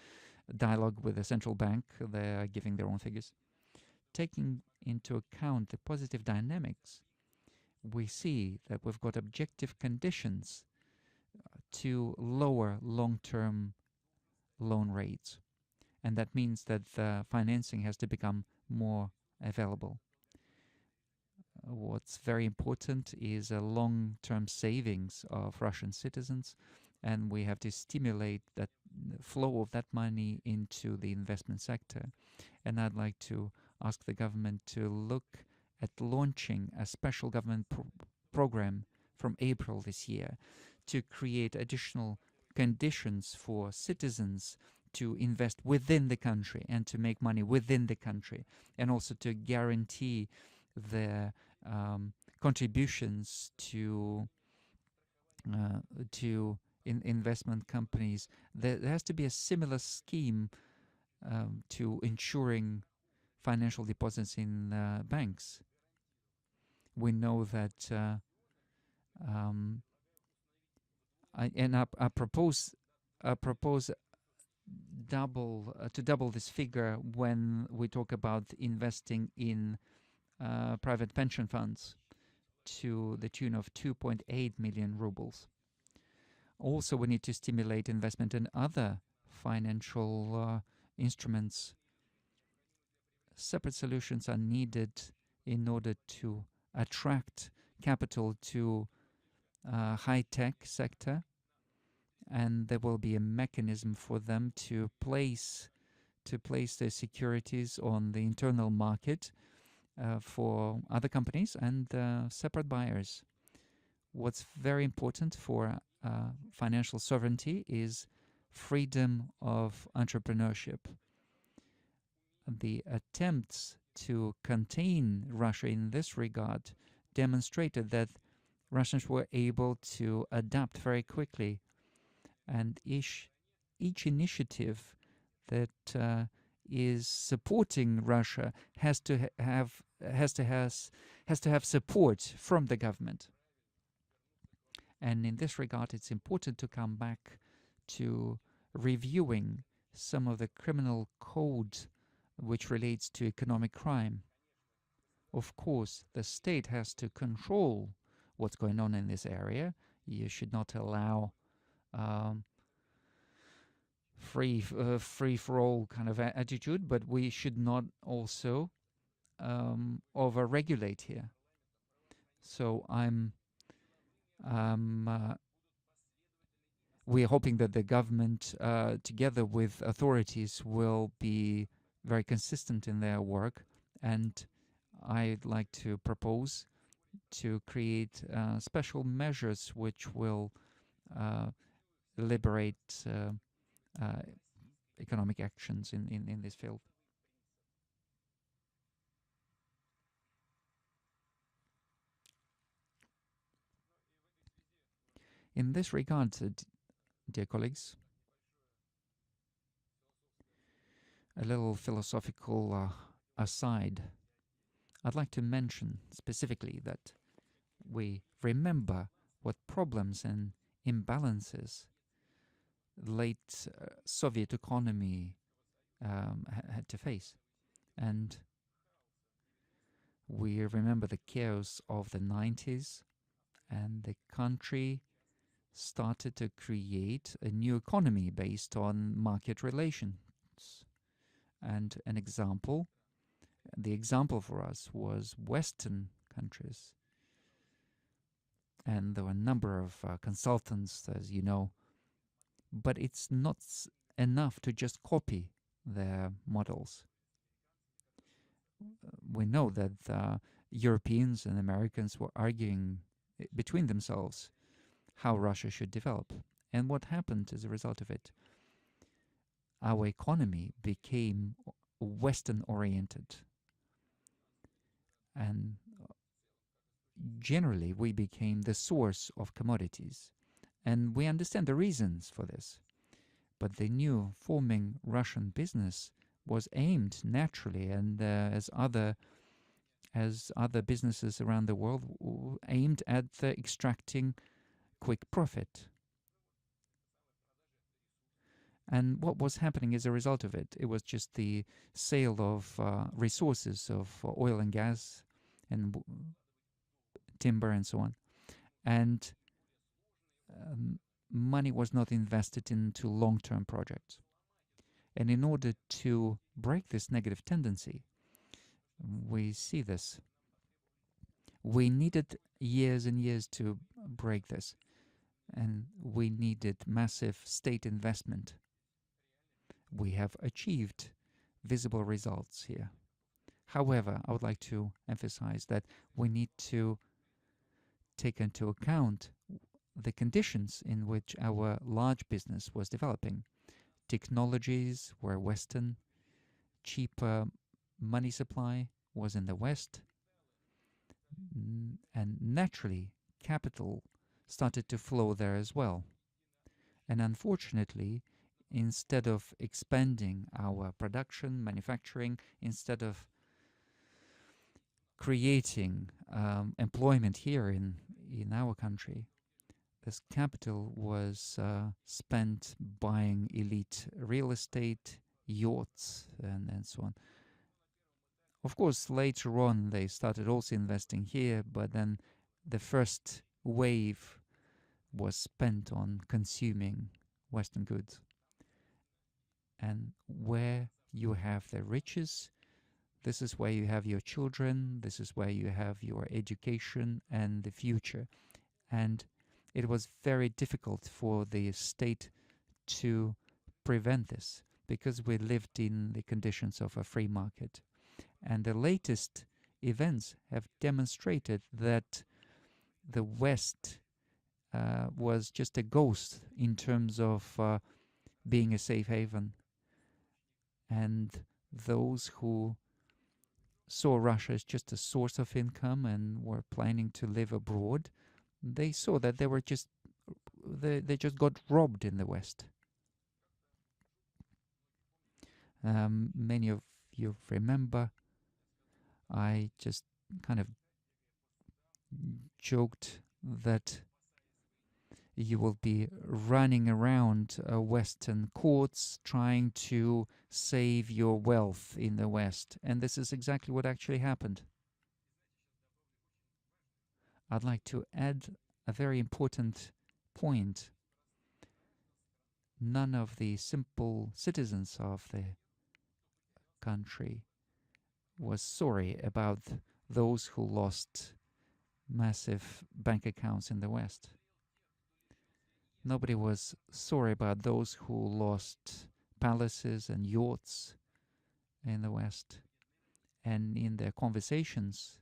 dialogue with the central bank. They're giving their own figures. Taking into account the positive dynamics, we see that we've got objective conditions to lower long-term loan rates. And that means that the financing has to become more available. What's very important is a long-term savings of Russian citizens, and we have to stimulate that flow of that money into the investment sector. And I'd like to ask the government to look at launching a special government program from April this year to create additional conditions for citizens to invest within the country and to make money within the country, and also to guarantee their contributions to investment companies. There has to be a similar scheme to ensuring financial deposits in banks. We know that I propose to double this figure when we talk about investing in private pension funds to the tune of 2.8 million rubles. Also, we need to stimulate investment in other financial instruments. Separate solutions are needed in order to attract capital to high-tech sector, and there will be a mechanism for them to place their securities on the internal market for other companies and separate buyers. What's very important for financial sovereignty is freedom of entrepreneurship. The attempts to contain Russia in this regard demonstrated that Russians were able to adapt very quickly, and each initiative that is supporting Russia has to have support from the government. And in this regard, it's important to come back to reviewing some of the criminal code which relates to economic crime. Of course, the state has to control what's going on in this area. You should not allow free-for-all kind of attitude, but we should not also over-regulate here. So we're hoping that the government, together with authorities, will be very consistent in their work, and I'd like to propose to create special measures which will liberate economic actions in this field. In this regard, dear colleagues, a little philosophical aside, I'd like to mention specifically that we remember what problems and imbalances late Soviet economy had to face. And we remember the chaos of the 90s, and the country started to create a new economy based on market relations. And the example for us was Western countries. And there were a number of consultants, as you know, but it's not enough to just copy their models. We know that Europeans and Americans were arguing between themselves how Russia should develop. And what happened as a result of it? Our economy became Western-oriented. And generally, we became the source of commodities. And we understand the reasons for this. But the new forming Russian business was aimed naturally, and as other businesses around the world, aimed at extracting quick profit. And what was happening as a result of it? It was just the sale of resources of oil and gas and timber and so on. And um, money was not invested into long-term projects. And in order to break this negative tendency, we see this. We needed years and years to break this, and we needed massive state investment. We have achieved visible results here. However, I would like to emphasize that we need to take into account the conditions in which our large business was developing. Technologies were Western, cheaper money supply was in the West, and naturally, capital started to flow there as well. And unfortunately, instead of expanding our production, manufacturing, instead of creating employment here in our country, this capital was spent buying elite real estate, yachts, and so on. Of course, later on they started also investing here, but then the first wave was spent on consuming Western goods. And where you have the riches, this is where you have your children, this is where you have your education and the future. And it was very difficult for the state to prevent this because we lived in the conditions of a free market. And the latest events have demonstrated that the West was just a ghost in terms of being a safe haven. And those who saw Russia as just a source of income and were planning to live abroad, they saw that they just got robbed in the West. Many of you remember, I just kind of joked that you will be running around Western courts trying to save your wealth in the West. And this is exactly what actually happened. I'd like to add a very important point. None of the simple citizens of the country was sorry about those who lost massive bank accounts in the West. Nobody was sorry about those who lost palaces and yachts in the West. And in their conversations,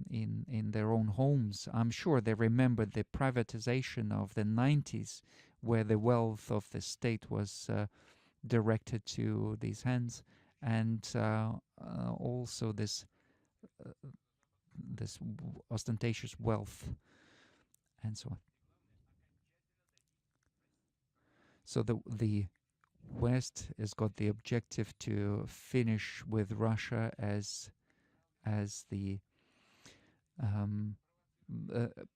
in their own homes, I'm sure they remembered the privatization of the 90s, where the wealth of the state was directed to these hands, and also this ostentatious wealth, and so on. So the West has got the objective to finish with Russia as the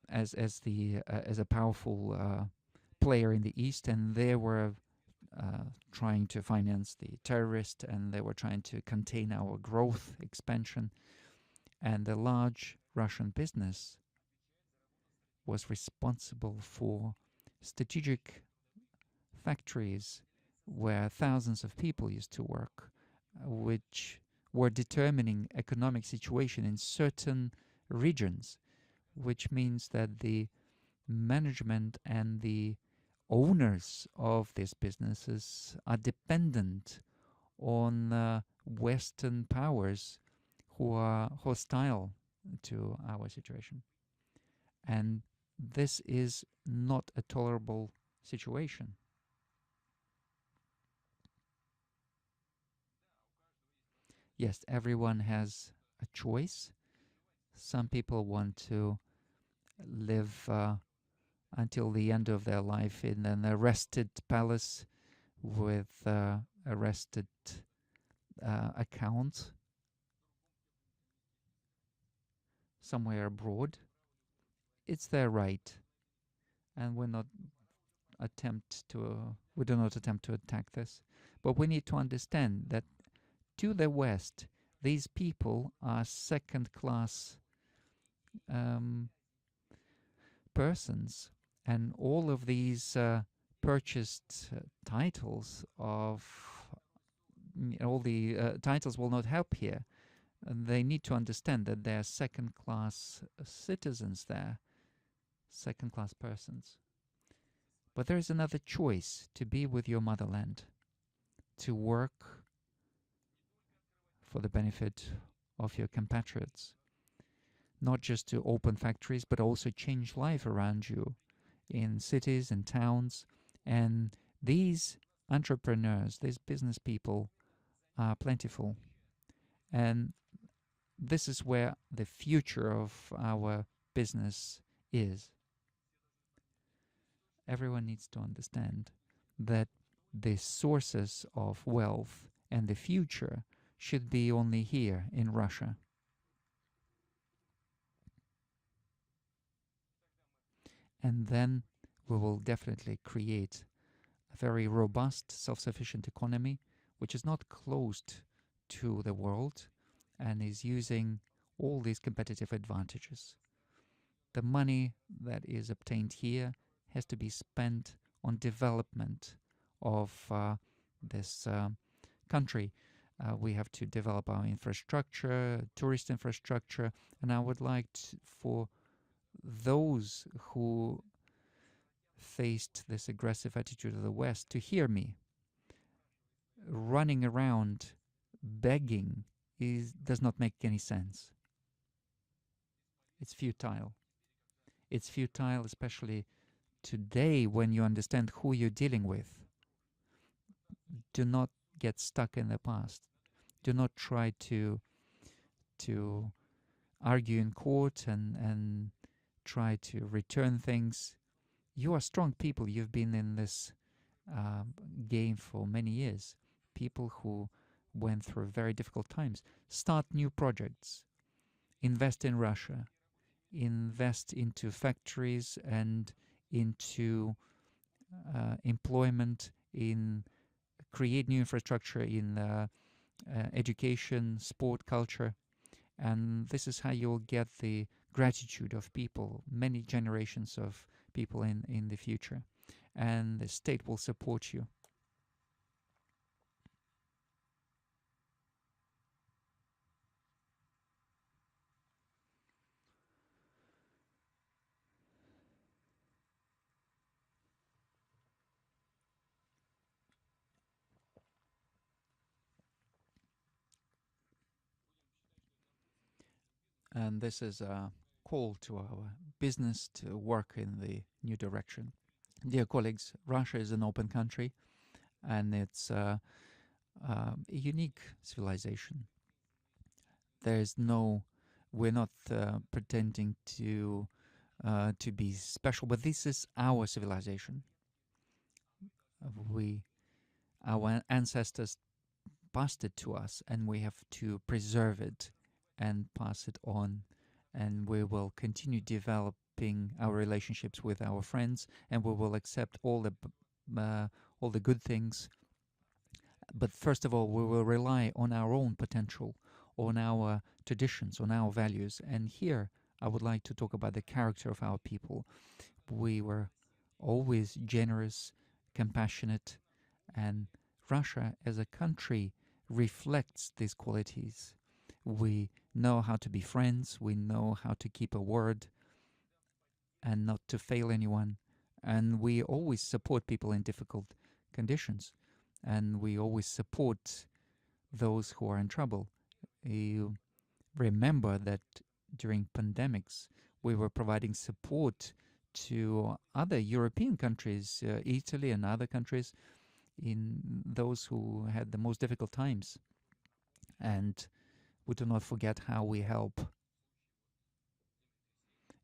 as a powerful player in the East, and they were trying to finance the terrorists, and they were trying to contain our growth expansion. And the large Russian business was responsible for strategic factories where thousands of people used to work, which were determining economic situation in certain regions, which means that the management and the owners of these businesses are dependent on Western powers who are hostile to our situation. And this is not a tolerable situation. Yes, everyone has a choice. Some people want to live until the end of their life in an arrested palace with arrested account somewhere abroad. It's their right, and we do not attempt to attack this. But we need to understand that to the West, these people are second-class um, persons, and all of these purchased titles of all the titles will not help here. They need to understand that they're second class citizens there, second class persons. But there is another choice: to be with your motherland, to work for the benefit of your compatriots, not just to open factories, but also change life around you in cities and towns. And these entrepreneurs, these business people, are plentiful. And this is where the future of our business is. Everyone needs to understand that the sources of wealth and the future should be only here in Russia. And then we will definitely create a very robust, self-sufficient economy, which is not closed to the world and is using all these competitive advantages. The money that is obtained here has to be spent on development of this country. We have to develop our infrastructure, tourist infrastructure, and I would like for those who faced this aggressive attitude of the West to hear me. Running around begging does not make any sense. It's futile. It's futile, especially today when you understand who you're dealing with. Do not get stuck in the past. Do not try to argue in court and try to return things. You are strong people. You've been in this game for many years. People who went through very difficult times. Start new projects. Invest in Russia. Invest into factories and into employment, in create new infrastructure in education, sport, culture. And this is how you'll get the gratitude of people, many generations of people in the future. And the state will support you. And this is a call to our business to work in the new direction. Dear colleagues, Russia is an open country and it's a unique civilization. We're not pretending to be special, but this is our civilization. Our ancestors passed it to us, and we have to preserve it and pass it on. And we will continue developing our relationships with our friends, and we will accept all the good things. But first of all, we will rely on our own potential, on our traditions, on our values. And here, I would like to talk about the character of our people. We were always generous, compassionate, and Russia as a country reflects these qualities. We know how to be friends, we know how to keep a word and not to fail anyone, and we always support people in difficult conditions, and we always support those who are in trouble. You remember that during pandemics, we were providing support to other European countries, Italy and other countries, in those who had the most difficult times. And we do not forget how we help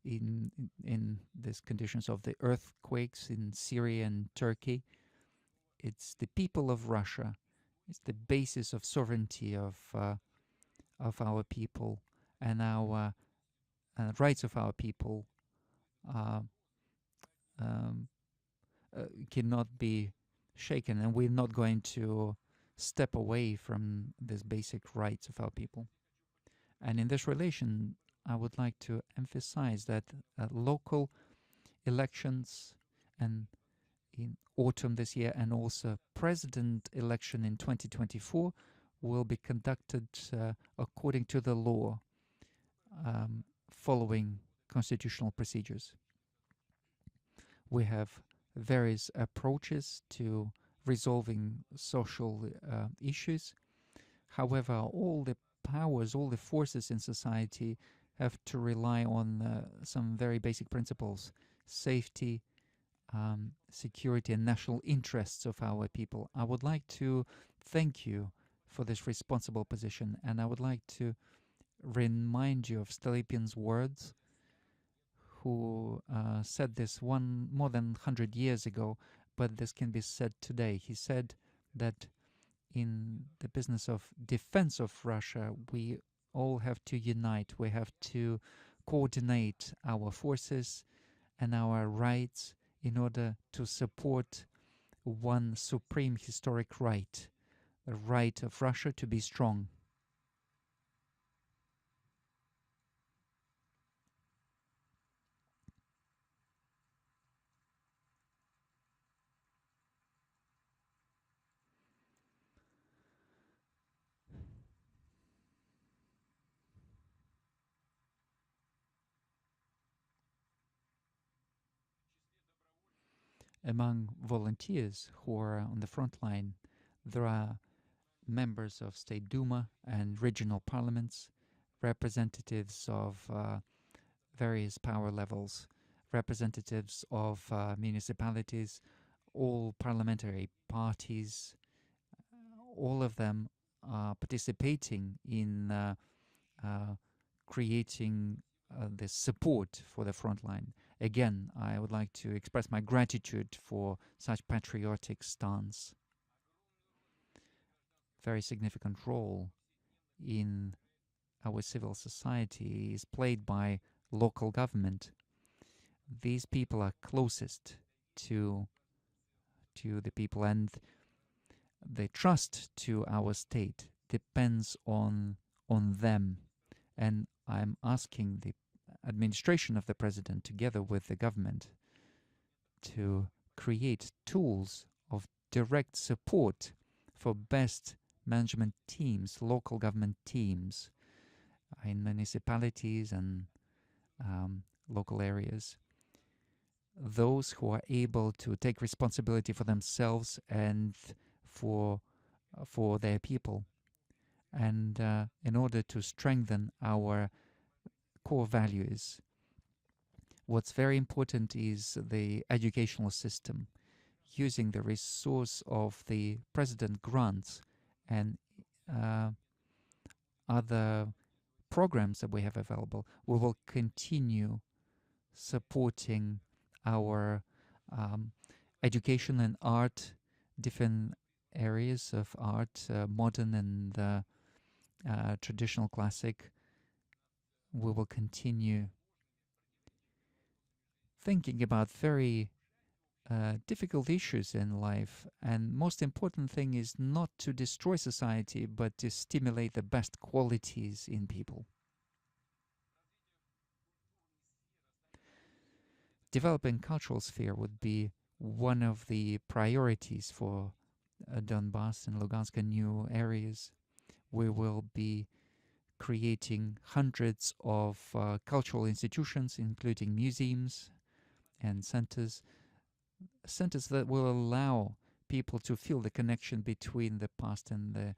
in these conditions of the earthquakes in Syria and Turkey. It's the people of Russia. It's the basis of sovereignty of our people, and our rights of our people uh, um, cannot be shaken, and we're not going to step away from these basic rights of our people. And in this relation, I would like to emphasize that local elections and in autumn this year and also president election in 2024 will be conducted according to the law, following constitutional procedures. We have various approaches to resolving social issues. However, all the powers, all the forces in society have to rely on some very basic principles: safety, security, and national interests of our people. I would like to thank you for this responsible position, and I would like to remind you of Stolypin's words, who said this one more than 100 years ago, but this can be said today. He said that in the business of defense of Russia, we all have to unite. We have to coordinate our forces and our rights in order to support one supreme historic right, the right of Russia to be strong. Among volunteers who are on the front line, there are members of State Duma and regional parliaments, representatives of various power levels, representatives of municipalities, all parliamentary parties. All of them are participating in uh, creating this support for the front line. Again, I would like to express my gratitude for such patriotic stance. Very significant role in our civil society is played by local government. These people are closest to the people, and the trust to our state depends on them. And I'm asking the administration of the president, together with the government, to create tools of direct support for best management teams, local government teams in municipalities and local areas. Those who are able to take responsibility for themselves and for their people, and in order to strengthen our core values. What's very important is the educational system, using the resource of the president grants and uh, other programs that we have available. We will continue supporting our education and art, different areas of art, modern and traditional classic. We will continue thinking about very difficult issues in life, and most important thing is not to destroy society but to stimulate the best qualities in people. Developing cultural sphere would be one of the priorities for Donbass and Lugansk and new areas. We will be creating hundreds of cultural institutions, including museums and centers that will allow people to feel the connection between the past and the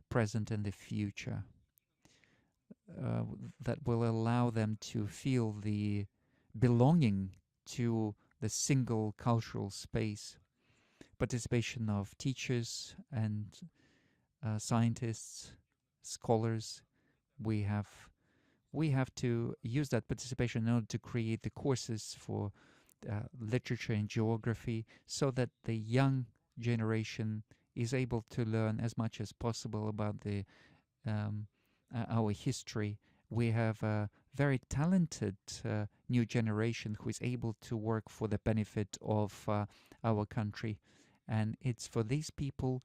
present and the future, uh, that will allow them to feel the belonging to the single cultural space. Participation of teachers and scientists, scholars. We have to use that participation in order to create the courses for literature and geography, so that the young generation is able to learn as much as possible about um, our history. We have a very talented new generation who is able to work for the benefit of our country, and it's for these people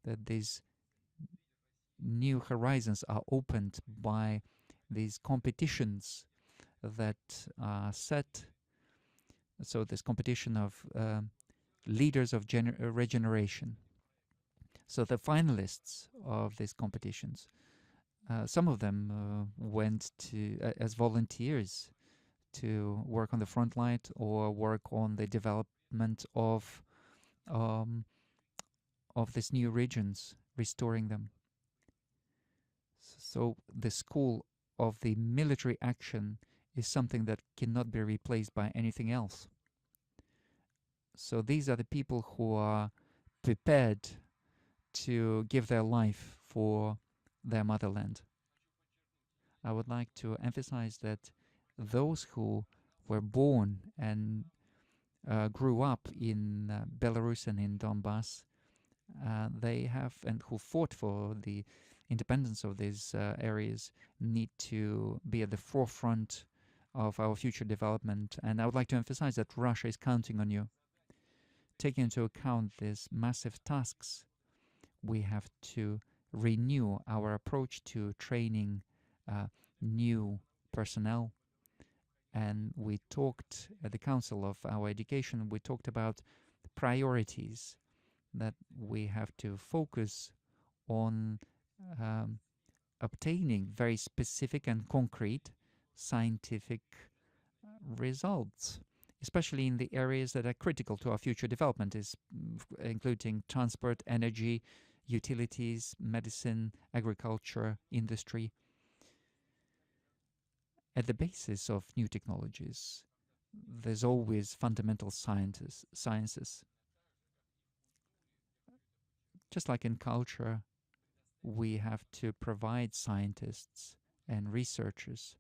that these new horizons are opened by these competitions that are set. So this competition of leaders of regeneration. So the finalists of these competitions, some of them went to as volunteers to work on the front line or work on the development um, of these new regions, restoring them. So the school of the military action is something that cannot be replaced by anything else. So these are the people who are prepared to give their life for their motherland. I would like to emphasize that those who were born and grew up in Belarus and in Donbass, they have, and who fought for the independence of these areas, need to be at the forefront of our future development. And I would like to emphasize that Russia is counting on you. Taking into account these massive tasks, we have to renew our approach to training new personnel. And we talked at the Council of our Education, we talked about priorities that we have to focus on um, obtaining very specific and concrete scientific results, especially in the areas that are critical to our future development, including transport, energy, utilities, medicine, agriculture, industry. At the basis of new technologies, there's always fundamental sciences. Just like in culture, we have to provide scientists and researchers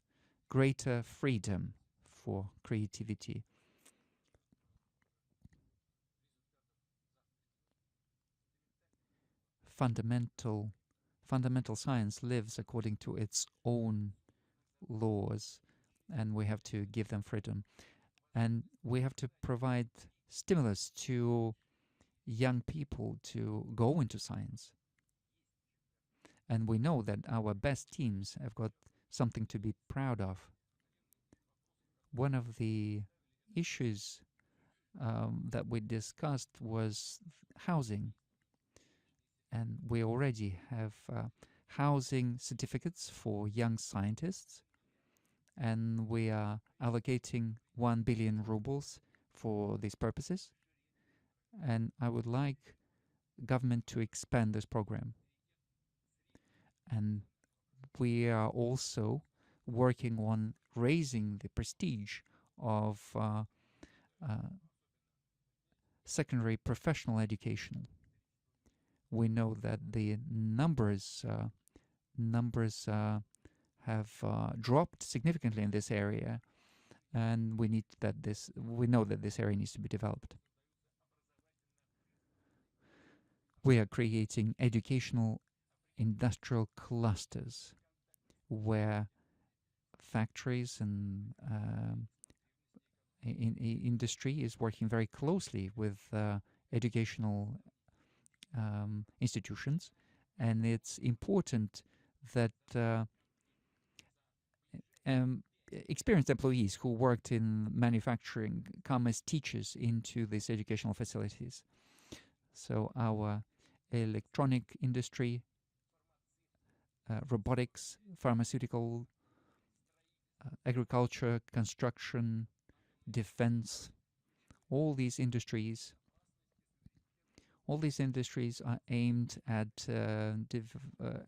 greater freedom for creativity. Fundamental science lives according to its own laws, and we have to give them freedom. And we have to provide stimulus to young people to go into science. And we know that our best teams have got something to be proud of. One of the issues that we discussed was housing. And we already have housing certificates for young scientists. And we are allocating 1 billion rubles for these purposes. And I would like government to expand this program. And we are also working on raising the prestige of secondary professional education. We know that the numbers have dropped significantly in this area, and we know that this area needs to be developed. We are creating educational industrial clusters where factories and industry is working very closely with educational institutions, and it's important that experienced employees who worked in manufacturing come as teachers into these educational facilities. So our electronic industry, robotics, pharmaceutical, agriculture, construction, defense, all these industries are aimed at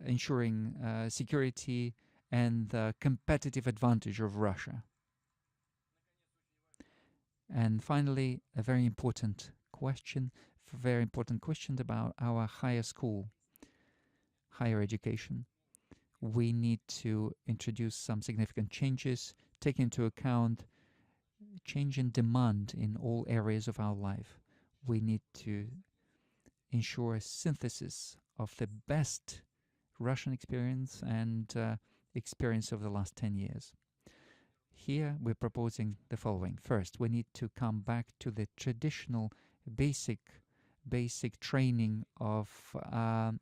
ensuring security and the competitive advantage of Russia. And finally, a very important question about our higher education. We need to introduce some significant changes, take into account change in demand in all areas of our life. We need to ensure a synthesis of the best Russian experience and experience of the last 10 years. Here we're proposing the following. First, we need to come back to the traditional basic training of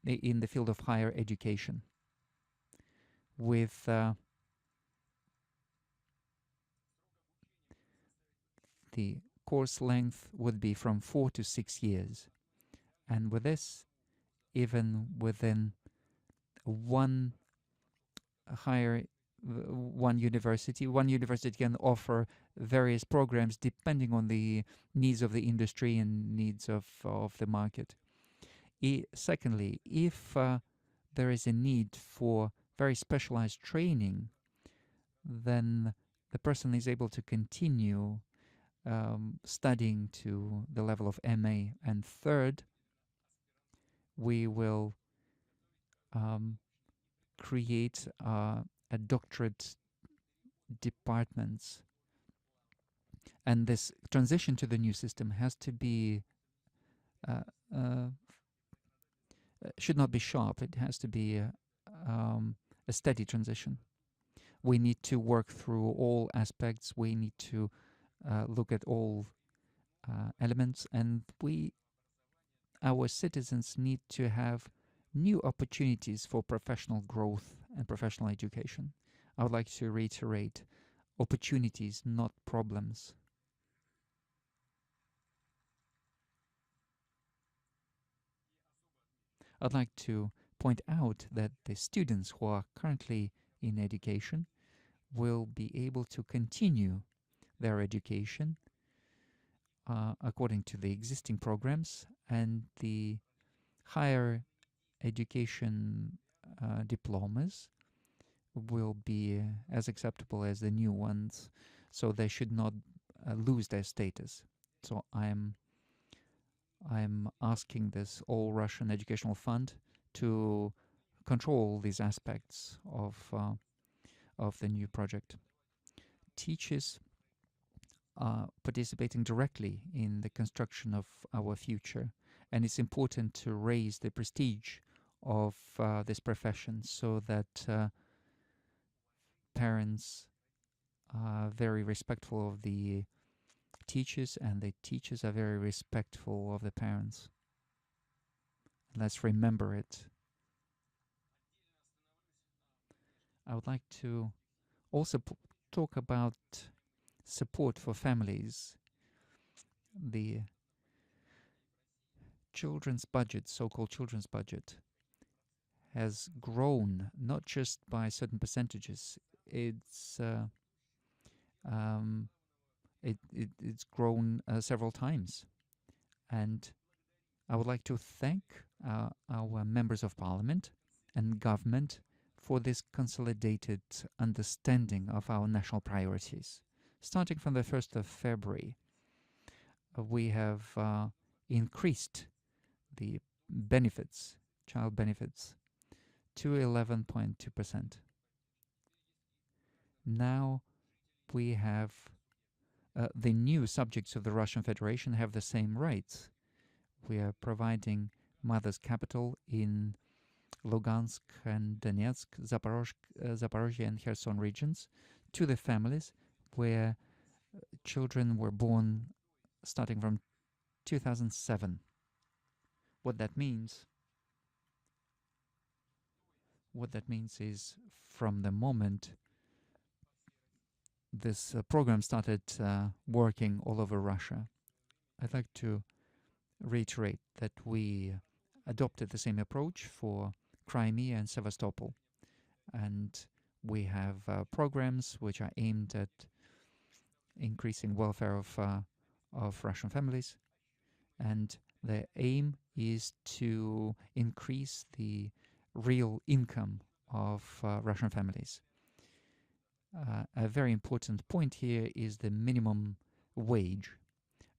in the field of higher education with the course length would be from 4 to 6 years. And with this, even within one higher one university can offer various programs depending on the needs of the industry and needs of the market. Secondly, if there is a need for very specialized training, then the person is able to continue studying to the level of MA. And third, we will create a doctorate departments. And this transition to the new system has to be uh, uh, should not be sharp. It has to be a steady transition. We need to work through all aspects. We need to look at all elements, and our citizens need to have new opportunities for professional growth and professional education. I would like to reiterate opportunities, not problems. I'd like to point out that the students who are currently in education will be able to continue their education according to the existing programs, and the higher education diplomas will be as acceptable as the new ones, so they should not lose their status. So I'm asking this All Russian Educational Fund to control these aspects of the new project. Teachers are participating directly in the construction of our future, and it's important to raise the prestige of this profession so that parents are very respectful of the teachers, and the teachers are very respectful of the parents. Let's remember it. I would like to also talk about support for families. The children's budget, so-called children's budget, has grown not just by certain percentages. Um, it's grown several times, and I would like to thank our members of parliament and government for this consolidated understanding of our national priorities. Starting from the 1st of February, we have increased the benefits, child benefits, to 11.2%. Now we have the new subjects of the Russian Federation have the same rights. We are providing mother's capital in Lugansk and Donetsk, Zaporozhye and Kherson regions to the families where children were born starting from 2007. What that means is from the moment this program started working all over Russia, I'd like to reiterate that we adopted the same approach for Crimea and Sevastopol, and we have programs which are aimed at increasing welfare of Russian families, and the aim is to increase the real income of Russian families. A very important point here is the minimum wage,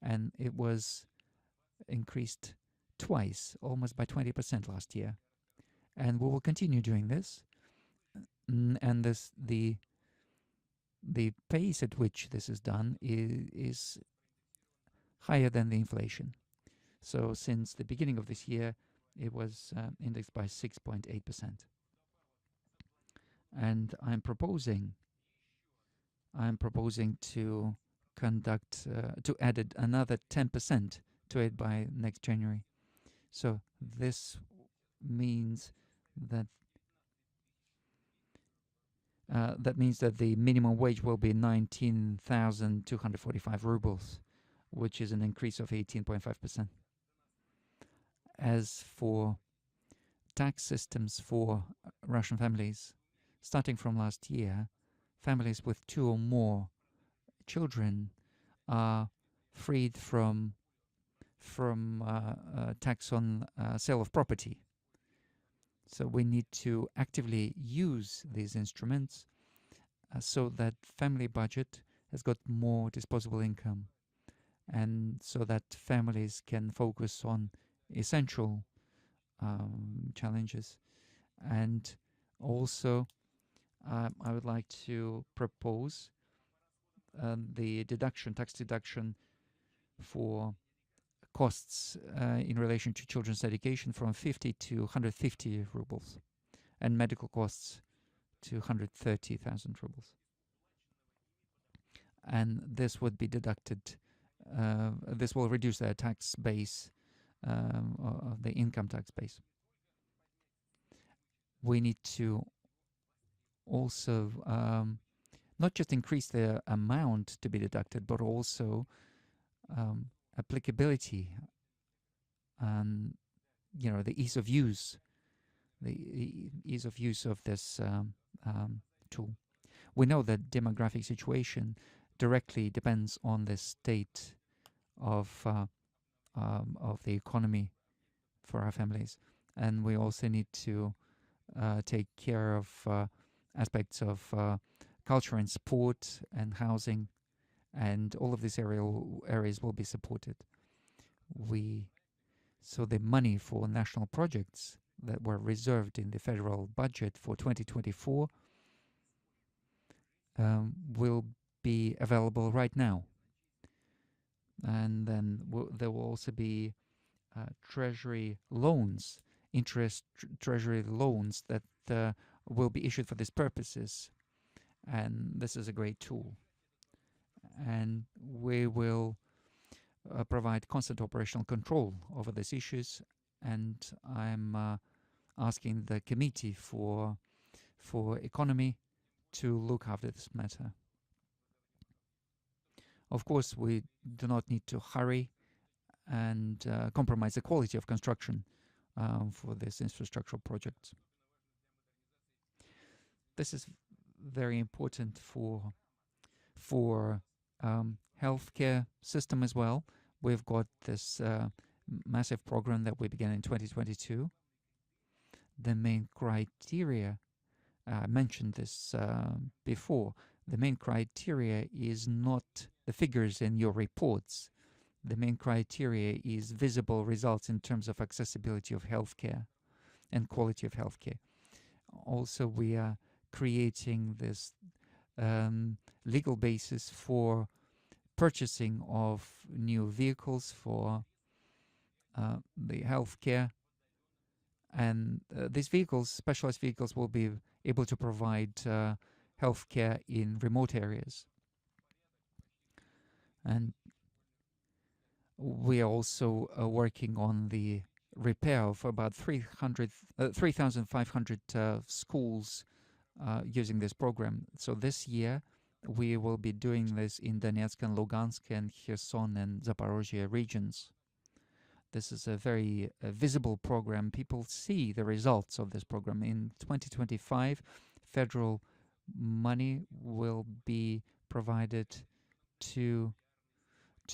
and it was increased twice, almost by 20% last year. And we will continue doing this. And the pace at which this is done is higher than the inflation. So since the beginning of this year, it was indexed by 6.8%. And I'm proposing to conduct to add another 10% to it by next January. So this means that That means that the minimum wage will be 19,245 rubles, which is an increase of 18.5%. As for tax systems for Russian families, starting from last year, families with 2 or more children are freed from tax on sale of property. So we need to actively use these instruments so that family budget has got more disposable income, and so that families can focus on essential challenges. And also, I would like to propose the tax deduction for costs in relation to children's education from 50 to 150 rubles, and medical costs to 130,000 rubles. And this would be deducted. This will reduce their tax base, the income tax base. We need to also not just increase the amount to be deducted, but also applicability and the ease of use, of this tool. We know that demographic situation directly depends on the state of the economy for our families, and we also need to take care of aspects of culture and sport and housing, and all of these areas will be supported. So the money for national projects that were reserved in the federal budget for 2024 will be available right now. And then there will also be treasury loans, treasury loans that will be issued for these purposes. And this is a great tool. And we will provide constant operational control over these issues. And I'm asking the Committee for Economy to look after this matter. Of course, we do not need to hurry and compromise the quality of construction for this infrastructural project. This is very important for healthcare system as well. We've got this massive program that we began in 2022. The main criteria, I mentioned this before, the main criteria is not the figures in your reports. The main criteria is visible results in terms of accessibility of healthcare and quality of healthcare. Also, we are creating this legal basis for purchasing of new vehicles for the healthcare. And these vehicles, specialized vehicles, will be able to provide healthcare in remote areas. And we are also working on the repair of about 3,500 schools using this program. So this year, we will be doing this in Donetsk and Lugansk and Kherson and Zaporozhye regions. This is a very visible program. People see the results of this program. In 2025, federal money will be provided to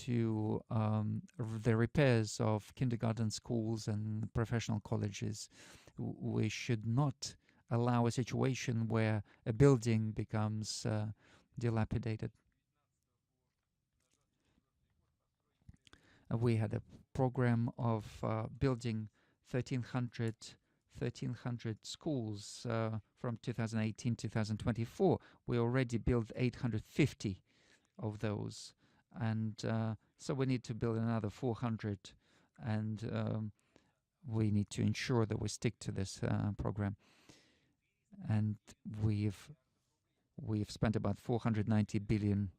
the repairs of kindergarten schools and professional colleges. We should not allow a situation where a building becomes dilapidated. We had a program of building 1,300 schools from 2018 to 2024. We already built 850 of those, and so we need to build another 400, and we need to ensure that we stick to this program. And we've spent about 490 billion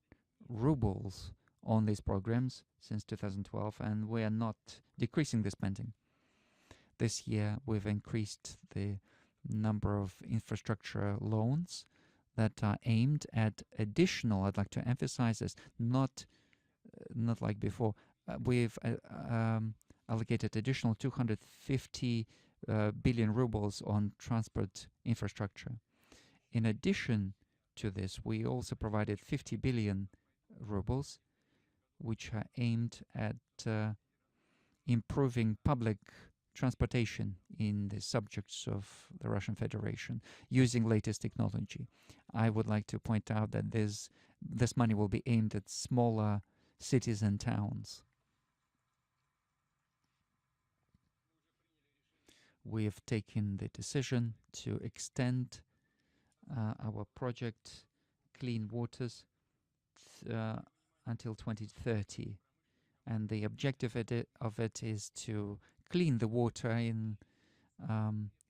rubles on these programs since 2012, and we are not decreasing the spending. This year, we've increased the number of infrastructure loans that are aimed at additional. I'd like to emphasize this, not like before. We've allocated additional 250 billion rubles on transport infrastructure. In addition to this, we also provided 50 billion rubles, which are aimed at improving public transportation in the subjects of the Russian Federation using latest technology. I would like to point out that this money will be aimed at smaller cities and towns. We have taken the decision to extend our project Clean Waters until 2030, and the objective of it is to clean the water in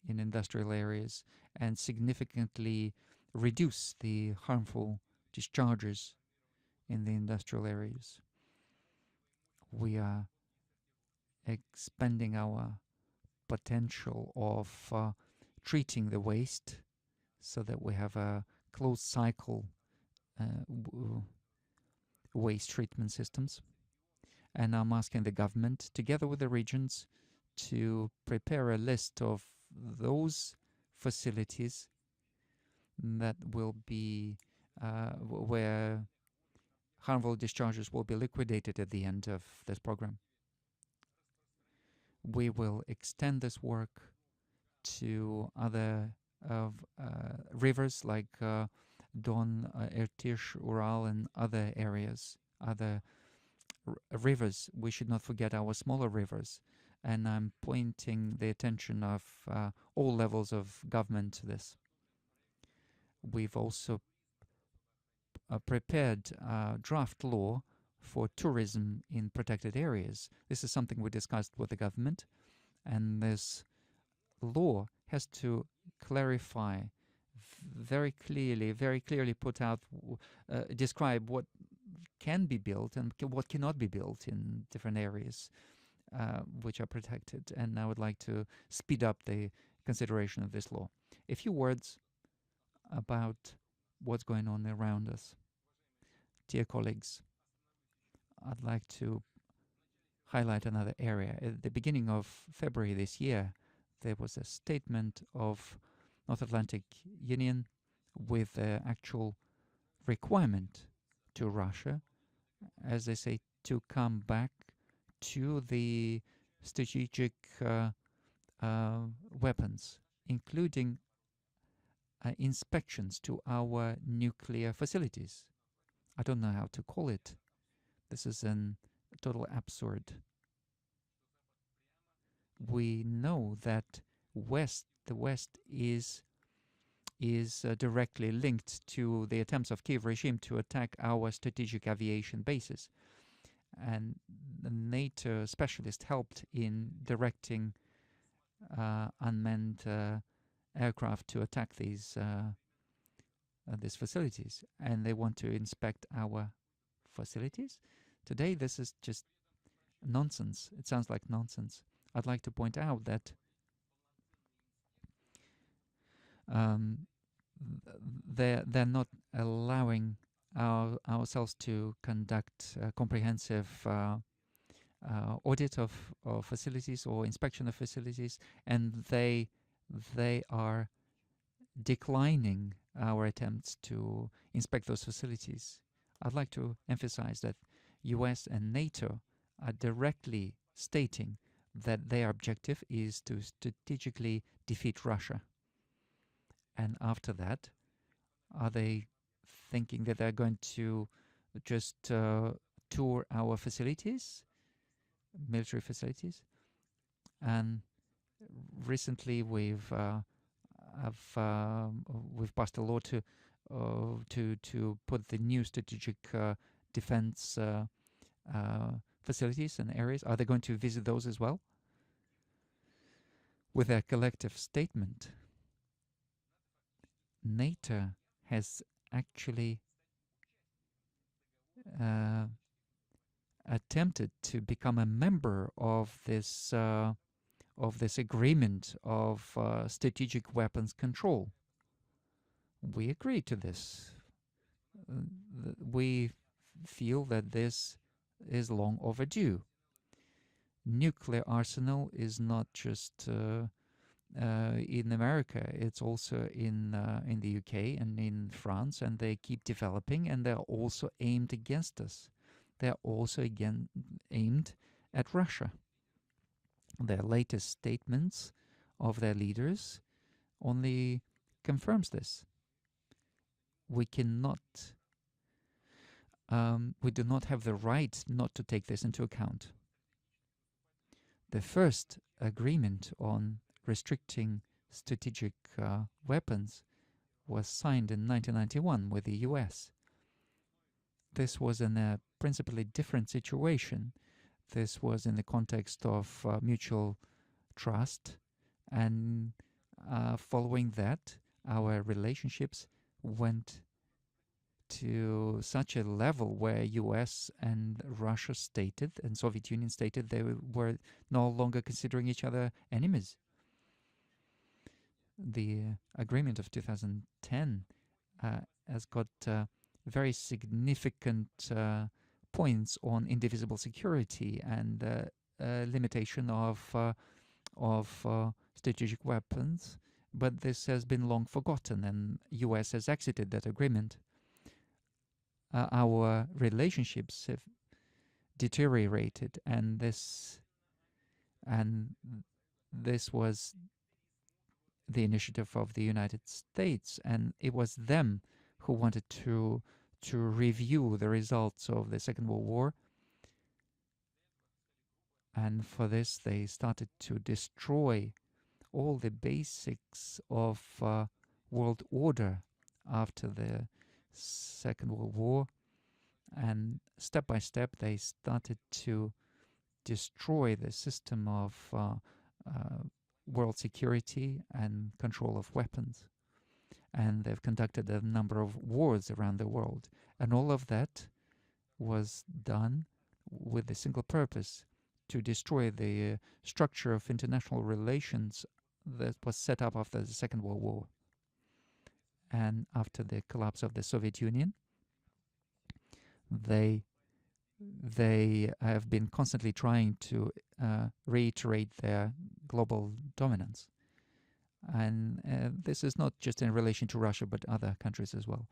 industrial areas and significantly reduce the harmful discharges in the industrial areas. We are expanding our potential of treating the waste so that we have a closed cycle waste treatment systems. And I'm asking the government, together with the regions, to prepare a list of those facilities that will be where harmful discharges will be liquidated at the end of this program. We will extend this work to other rivers like Don, Irtysh, Ural, and other areas, other rivers. We should not forget our smaller rivers. And I'm pointing the attention of all levels of government to this. We've also prepared a draft law for tourism in protected areas. This is something we discussed with the government, and this law has to clarify very clearly put out, describe what can be built and what cannot be built in different areas which are protected. And I would like to speed up the consideration of this law. A few words about what's going on around us. Dear colleagues, I'd like to highlight another area. At the beginning of February this year, there was a statement of North Atlantic Union with an actual requirement to Russia, as they say, to come back to the strategic weapons, including inspections to our nuclear facilities. I don't know how to call it. This is a total absurd. We know that the West is directly linked to the attempts of Kiev regime to attack our strategic aviation bases. And the NATO specialist helped in directing unmanned aircraft to attack these facilities, and they want to inspect our facilities. Today, this is just nonsense. It sounds like nonsense. I'd like to point out that they're not allowing ourselves to conduct a comprehensive audit of facilities or inspection of facilities, and they are declining our attempts to inspect those facilities. I'd like to emphasize that US and NATO are directly stating that their objective is to strategically defeat Russia. And after that, are they thinking that they're going to just tour our facilities, military facilities? And recently we've passed a law to put the new strategic defense facilities and areas. Are they going to visit those as well? With a collective statement, NATO has actually attempted to become a member of this agreement of strategic weapons control. We agree to this. We feel that this is long overdue. Nuclear arsenal is not just in America; it's also in the UK and in France, and they keep developing, and they're also aimed against us. They're also again aimed at Russia. Their latest statements of their leaders only confirms this. We cannot, we do not have the right not to take this into account. The first agreement on restricting strategic weapons was signed in 1991 with the US. This was in a principally different situation. This was in the context of mutual trust, and following that, our relationships went to such a level where US and Russia stated and Soviet Union stated they were no longer considering each other enemies. The agreement of 2010 has got very significant points on indivisible security and limitation of strategic weapons, but this has been long forgotten, and US has exited that agreement. Our relationships have deteriorated, and this was the initiative of the United States, and it was them who wanted to review the results of the Second World War, and for this they started to destroy all the basics of world order after the Second World War, and step by step they started to destroy the system of world security and control of weapons. And they've conducted a number of wars around the world. And all of that was done with the single purpose to destroy the structure of international relations that was set up after the Second World War. And after the collapse of the Soviet Union, they have been constantly trying to reiterate their global dominance. And this is not just in relation to Russia, but other countries as well.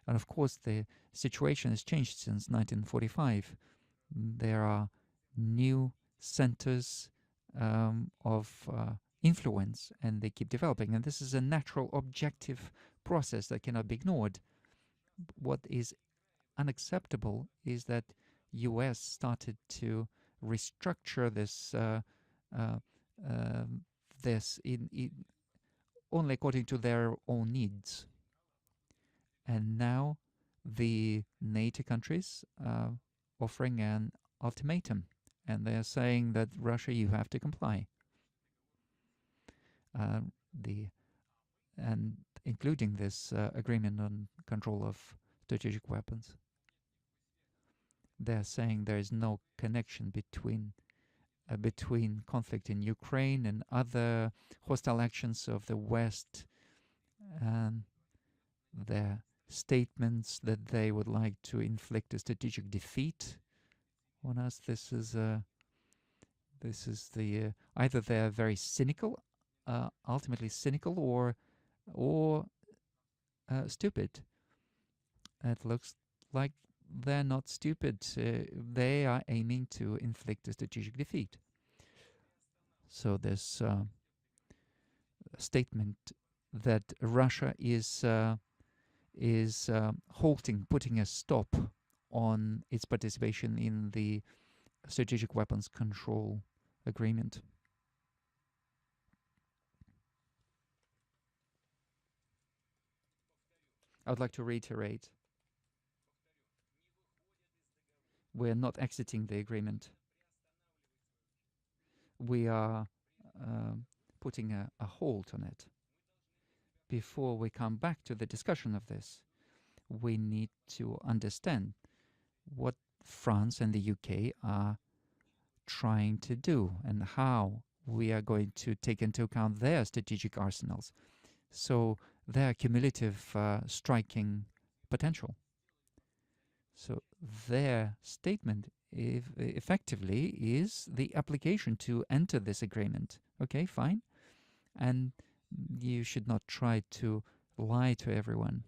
And of course, the situation has changed since 1945. There are new centers of influence, and they keep developing. And this is a natural, objective process that cannot be ignored. What is unacceptable is that US started to restructure this this in only according to their own needs. And now the NATO countries are offering an ultimatum, and they're saying that Russia, you have to comply. The and including this agreement on control of strategic weapons. They're saying there is no connection between conflict in Ukraine and other hostile actions of the West, and their statements that they would like to inflict a strategic defeat on us. This is the either they're very cynical, ultimately cynical, or stupid. It looks like they're not stupid. They are aiming to inflict a strategic defeat. So this statement that Russia is halting, putting a stop on its participation in the strategic weapons control agreement. I would like to reiterate, we're not exiting the agreement. We are putting a halt on it. Before we come back to the discussion of this, we need to understand what France and the UK are trying to do and how we are going to take into account their strategic arsenals. So their cumulative striking potential. So their statement effectively is the application to enter this agreement. Okay, fine. And you should not try to lie to everyone.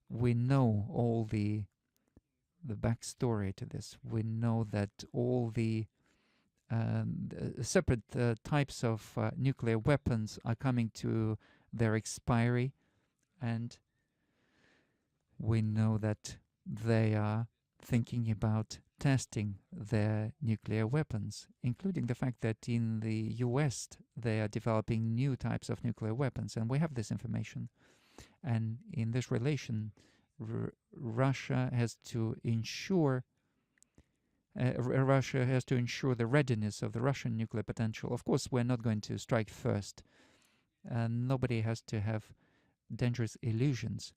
We know all the backstory to this. We know that all the separate types of nuclear weapons are coming to their expiry, and we know that they are thinking about testing their nuclear weapons, including the fact that in the US they are developing new types of nuclear weapons, and we have this information. And in this relation, Russia has to ensure Russia has to ensure the readiness of the Russian nuclear potential. Of course, we're not going to strike first. Nobody has to have dangerous illusions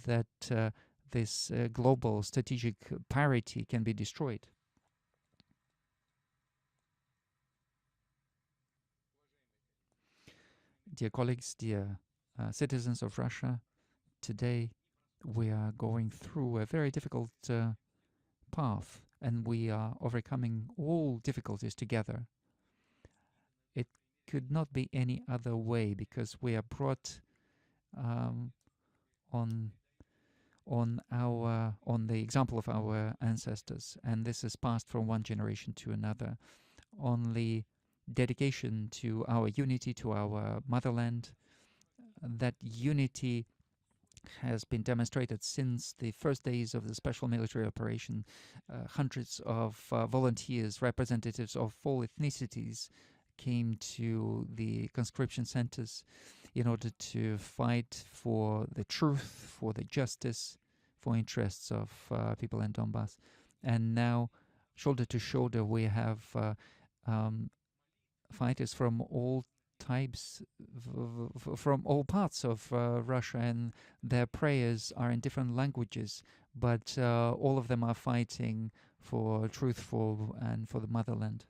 that this global strategic parity can be destroyed. Dear colleagues, dear citizens of Russia, today we are going through a very difficult path, and we are overcoming all difficulties together. It could not be any other way, because we are brought um, on the example of our ancestors, and this is passed from one generation to another. Only dedication to our unity, to our motherland, that unity has been demonstrated since the first days of the special military operation. Hundreds of volunteers, representatives of all ethnicities, came to the conscription centers in order to fight for the truth, for the justice, for interests of people in Donbass. And now, shoulder to shoulder, we have fighters from all types, from all parts of Russia, and their prayers are in different languages, but all of them are fighting for truthful and for the motherland.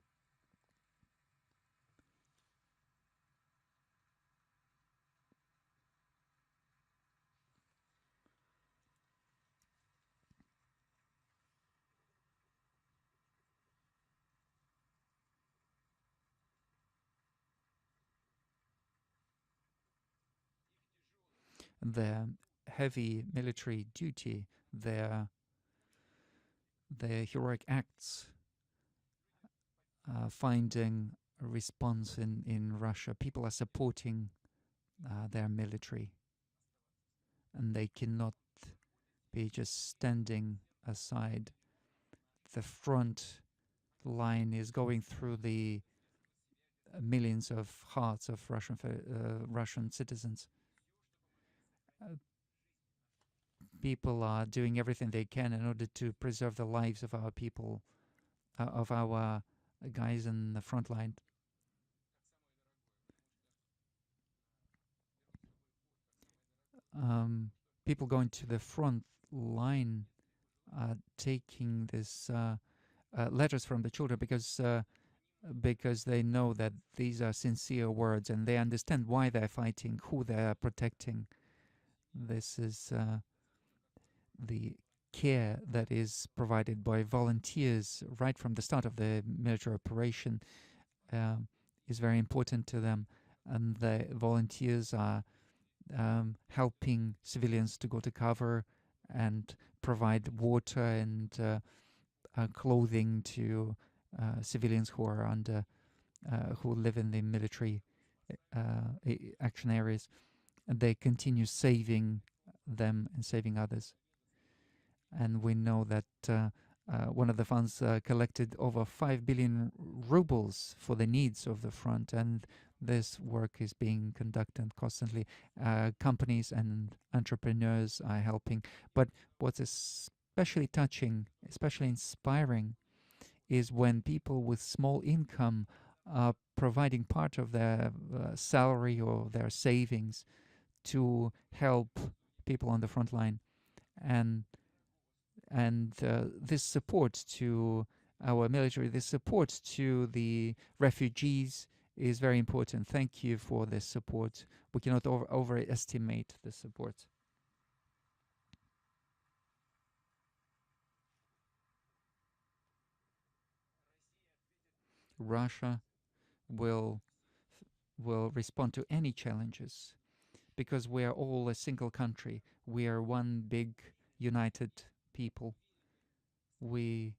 Their heavy military duty, their heroic acts, finding a response in Russia. People are supporting their military, and they cannot be just standing aside. The front line is going through the millions of hearts of Russian citizens. People are doing everything they can in order to preserve the lives of our people, of our guys in the front line. People going to the front line are taking this letters from the children because they know that these are sincere words, and they understand why they're fighting, who they are protecting. This is the care that is provided by volunteers right from the start of the military operation is very important to them, and the volunteers are helping civilians to go to cover and provide water and clothing to civilians who are who live in the military action areas. And they continue saving them and saving others. And we know that one of the funds collected over 5 billion rubles for the needs of the front, and this work is being conducted constantly. Companies and entrepreneurs are helping. But what's especially touching, especially inspiring, is when people with small income are providing part of their salary or their savings to help people on the front line. And this support to our military, this support to the refugees is very important. Thank you for this support. We cannot overestimate the support. Russia will will respond to any challenges because we are all a single country. We are one big united people. We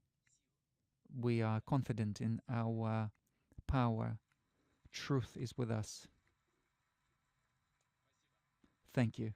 we are confident in our power. Truth is with us. Thank you.